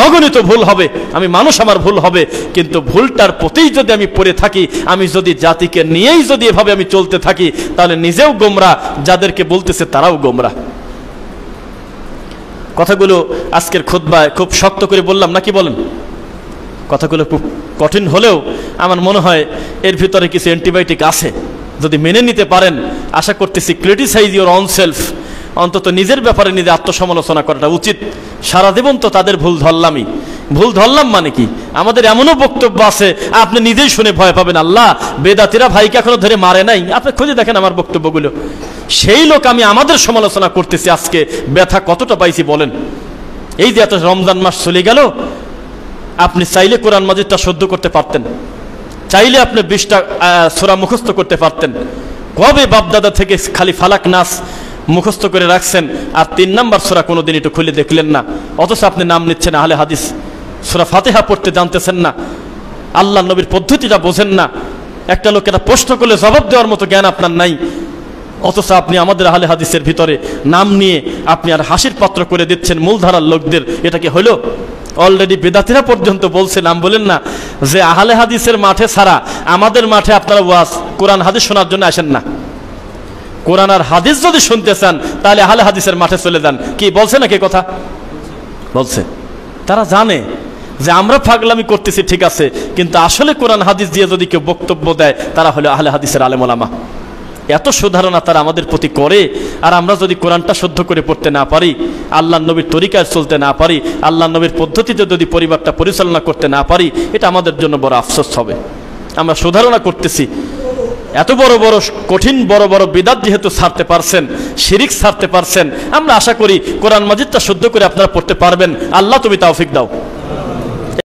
অগণিত ভুল হবে, আমি মানুষ, আমার ভুল হবে, কিন্তু ভুলটার প্রতিই যদি আমি পড়ে থাকি, আমি যদি জাতিকে নিয়েই যদি এভাবে আমি চলতে থাকি, তাহলে নিজেও গোমরাহ, যাদেরকে বলতেছে তারাও গোমরাহ। কথাগুলো আজকের খুতবায় খুব শক্ত করে বললাম, নাকি বলেন? কথাগুলো খুব কঠিন হলেও আমার মনে হয় এর ভিতরে কিছু অ্যান্টিবায়োটিক আছে। যদি মেনে নিতে পারেন, আশা করতেছি ক্রিটিসাইজ ইউর অন সেলফ, অন্তত নিজের ব্যাপারে নিজে আত্মসমালোচনা করাটা উচিত। সারা জীবন তো তাদের ভুল ধরলামই। ভুল ধরলাম মানে কি, আমাদের এমনও বক্তব্য আছে আপনি নিজেই শুনে ভয় পাবেন, আল্লাহ বেদাতিরা ভাইকে এখনো ধরে মারে নাই। আপনি খুঁজে দেখেন আমার বক্তব্যগুলো, সেই লোক আমি আমাদের সমালোচনা করতেছি, আজকে ব্যথা কতটা পাইছি বলেন। এই যে এত রমজান মাস চলে গেল, আপনি চাইলে কোরআন মাজিদটা সহ্য করতে পারতেন, চাইলে আপনি 20টা সূরা মুখস্থ করতে পারতেন। কবে বাপদাদা থেকে খালি ফালাক নাস মুখস্থ করে রাখছেন, আর 3 নম্বর সূরা কোনোদিন একটু খুলে দেখলেন না, অথচ আপনি নাম নিচ্ছেন আহলে হাদিস। সূরা ফাতিহা পড়তে জানতেছেন না, আল্লাহ নবীর পদ্ধতিটা বোঝেন না, একটা লোকেরা প্রশ্ন করলে জবাব দেওয়ার মতো জ্ঞান আপনার নাই, অথচ আপনি আমাদের আহলে হাদিসের ভিতরে নাম নিয়ে আপনি আর হাসির পাত্র করে দিচ্ছেন মূলধারার লোকদের। এটা কি হলো? অলরেডি বেদাতিরা পর্যন্ত বলছে, নাম বলেন না, যে আহলে হাদিসের মাঠে ছাড়া আমাদের মাঠে আপনারা ওয়াজ কোরআন হাদিস শোনার জন্য আসেন না। কোরআন আর হাদিস যদি শুনতে চান তাহলে আহলে হাদিসের মাঠে চলে যান। কি বলছে না কে কথা বলছে? তারা জানে যে আমরা পাগলামি করতেছি ঠিক আছে, কিন্তু আসলে কোরআন হাদিস দিয়ে যদি কেউ বক্তব্য দেয় তারা হলো আহলে হাদিসের আলেম ওলামা। এত সুধারণা তারা আমাদের প্রতি করে, আর আমরা যদি কোরআনটা শুদ্ধ করে পড়তে না পারি, আল্লাহ নবীর তরিকায় চলতে না পারি, আল্লাহ নবীর পদ্ধতিতে যদি পরিবারটা পরিচালনা করতে না পারি, এটা আমাদের জন্য বড় আফসোস হবে। আমরা সুধারণা করতেছি, এত বড় বড় কঠিন বড় বড় বিদাত যেহেতু ছাড়তে পারছেন, শিরিক ছাড়তে পারছেন, আমরা আশা করি কোরআন মাজিদটা শুদ্ধ করে আপনারা পড়তে পারবেন। আল্লাহ তুমি তৌফিক দাও।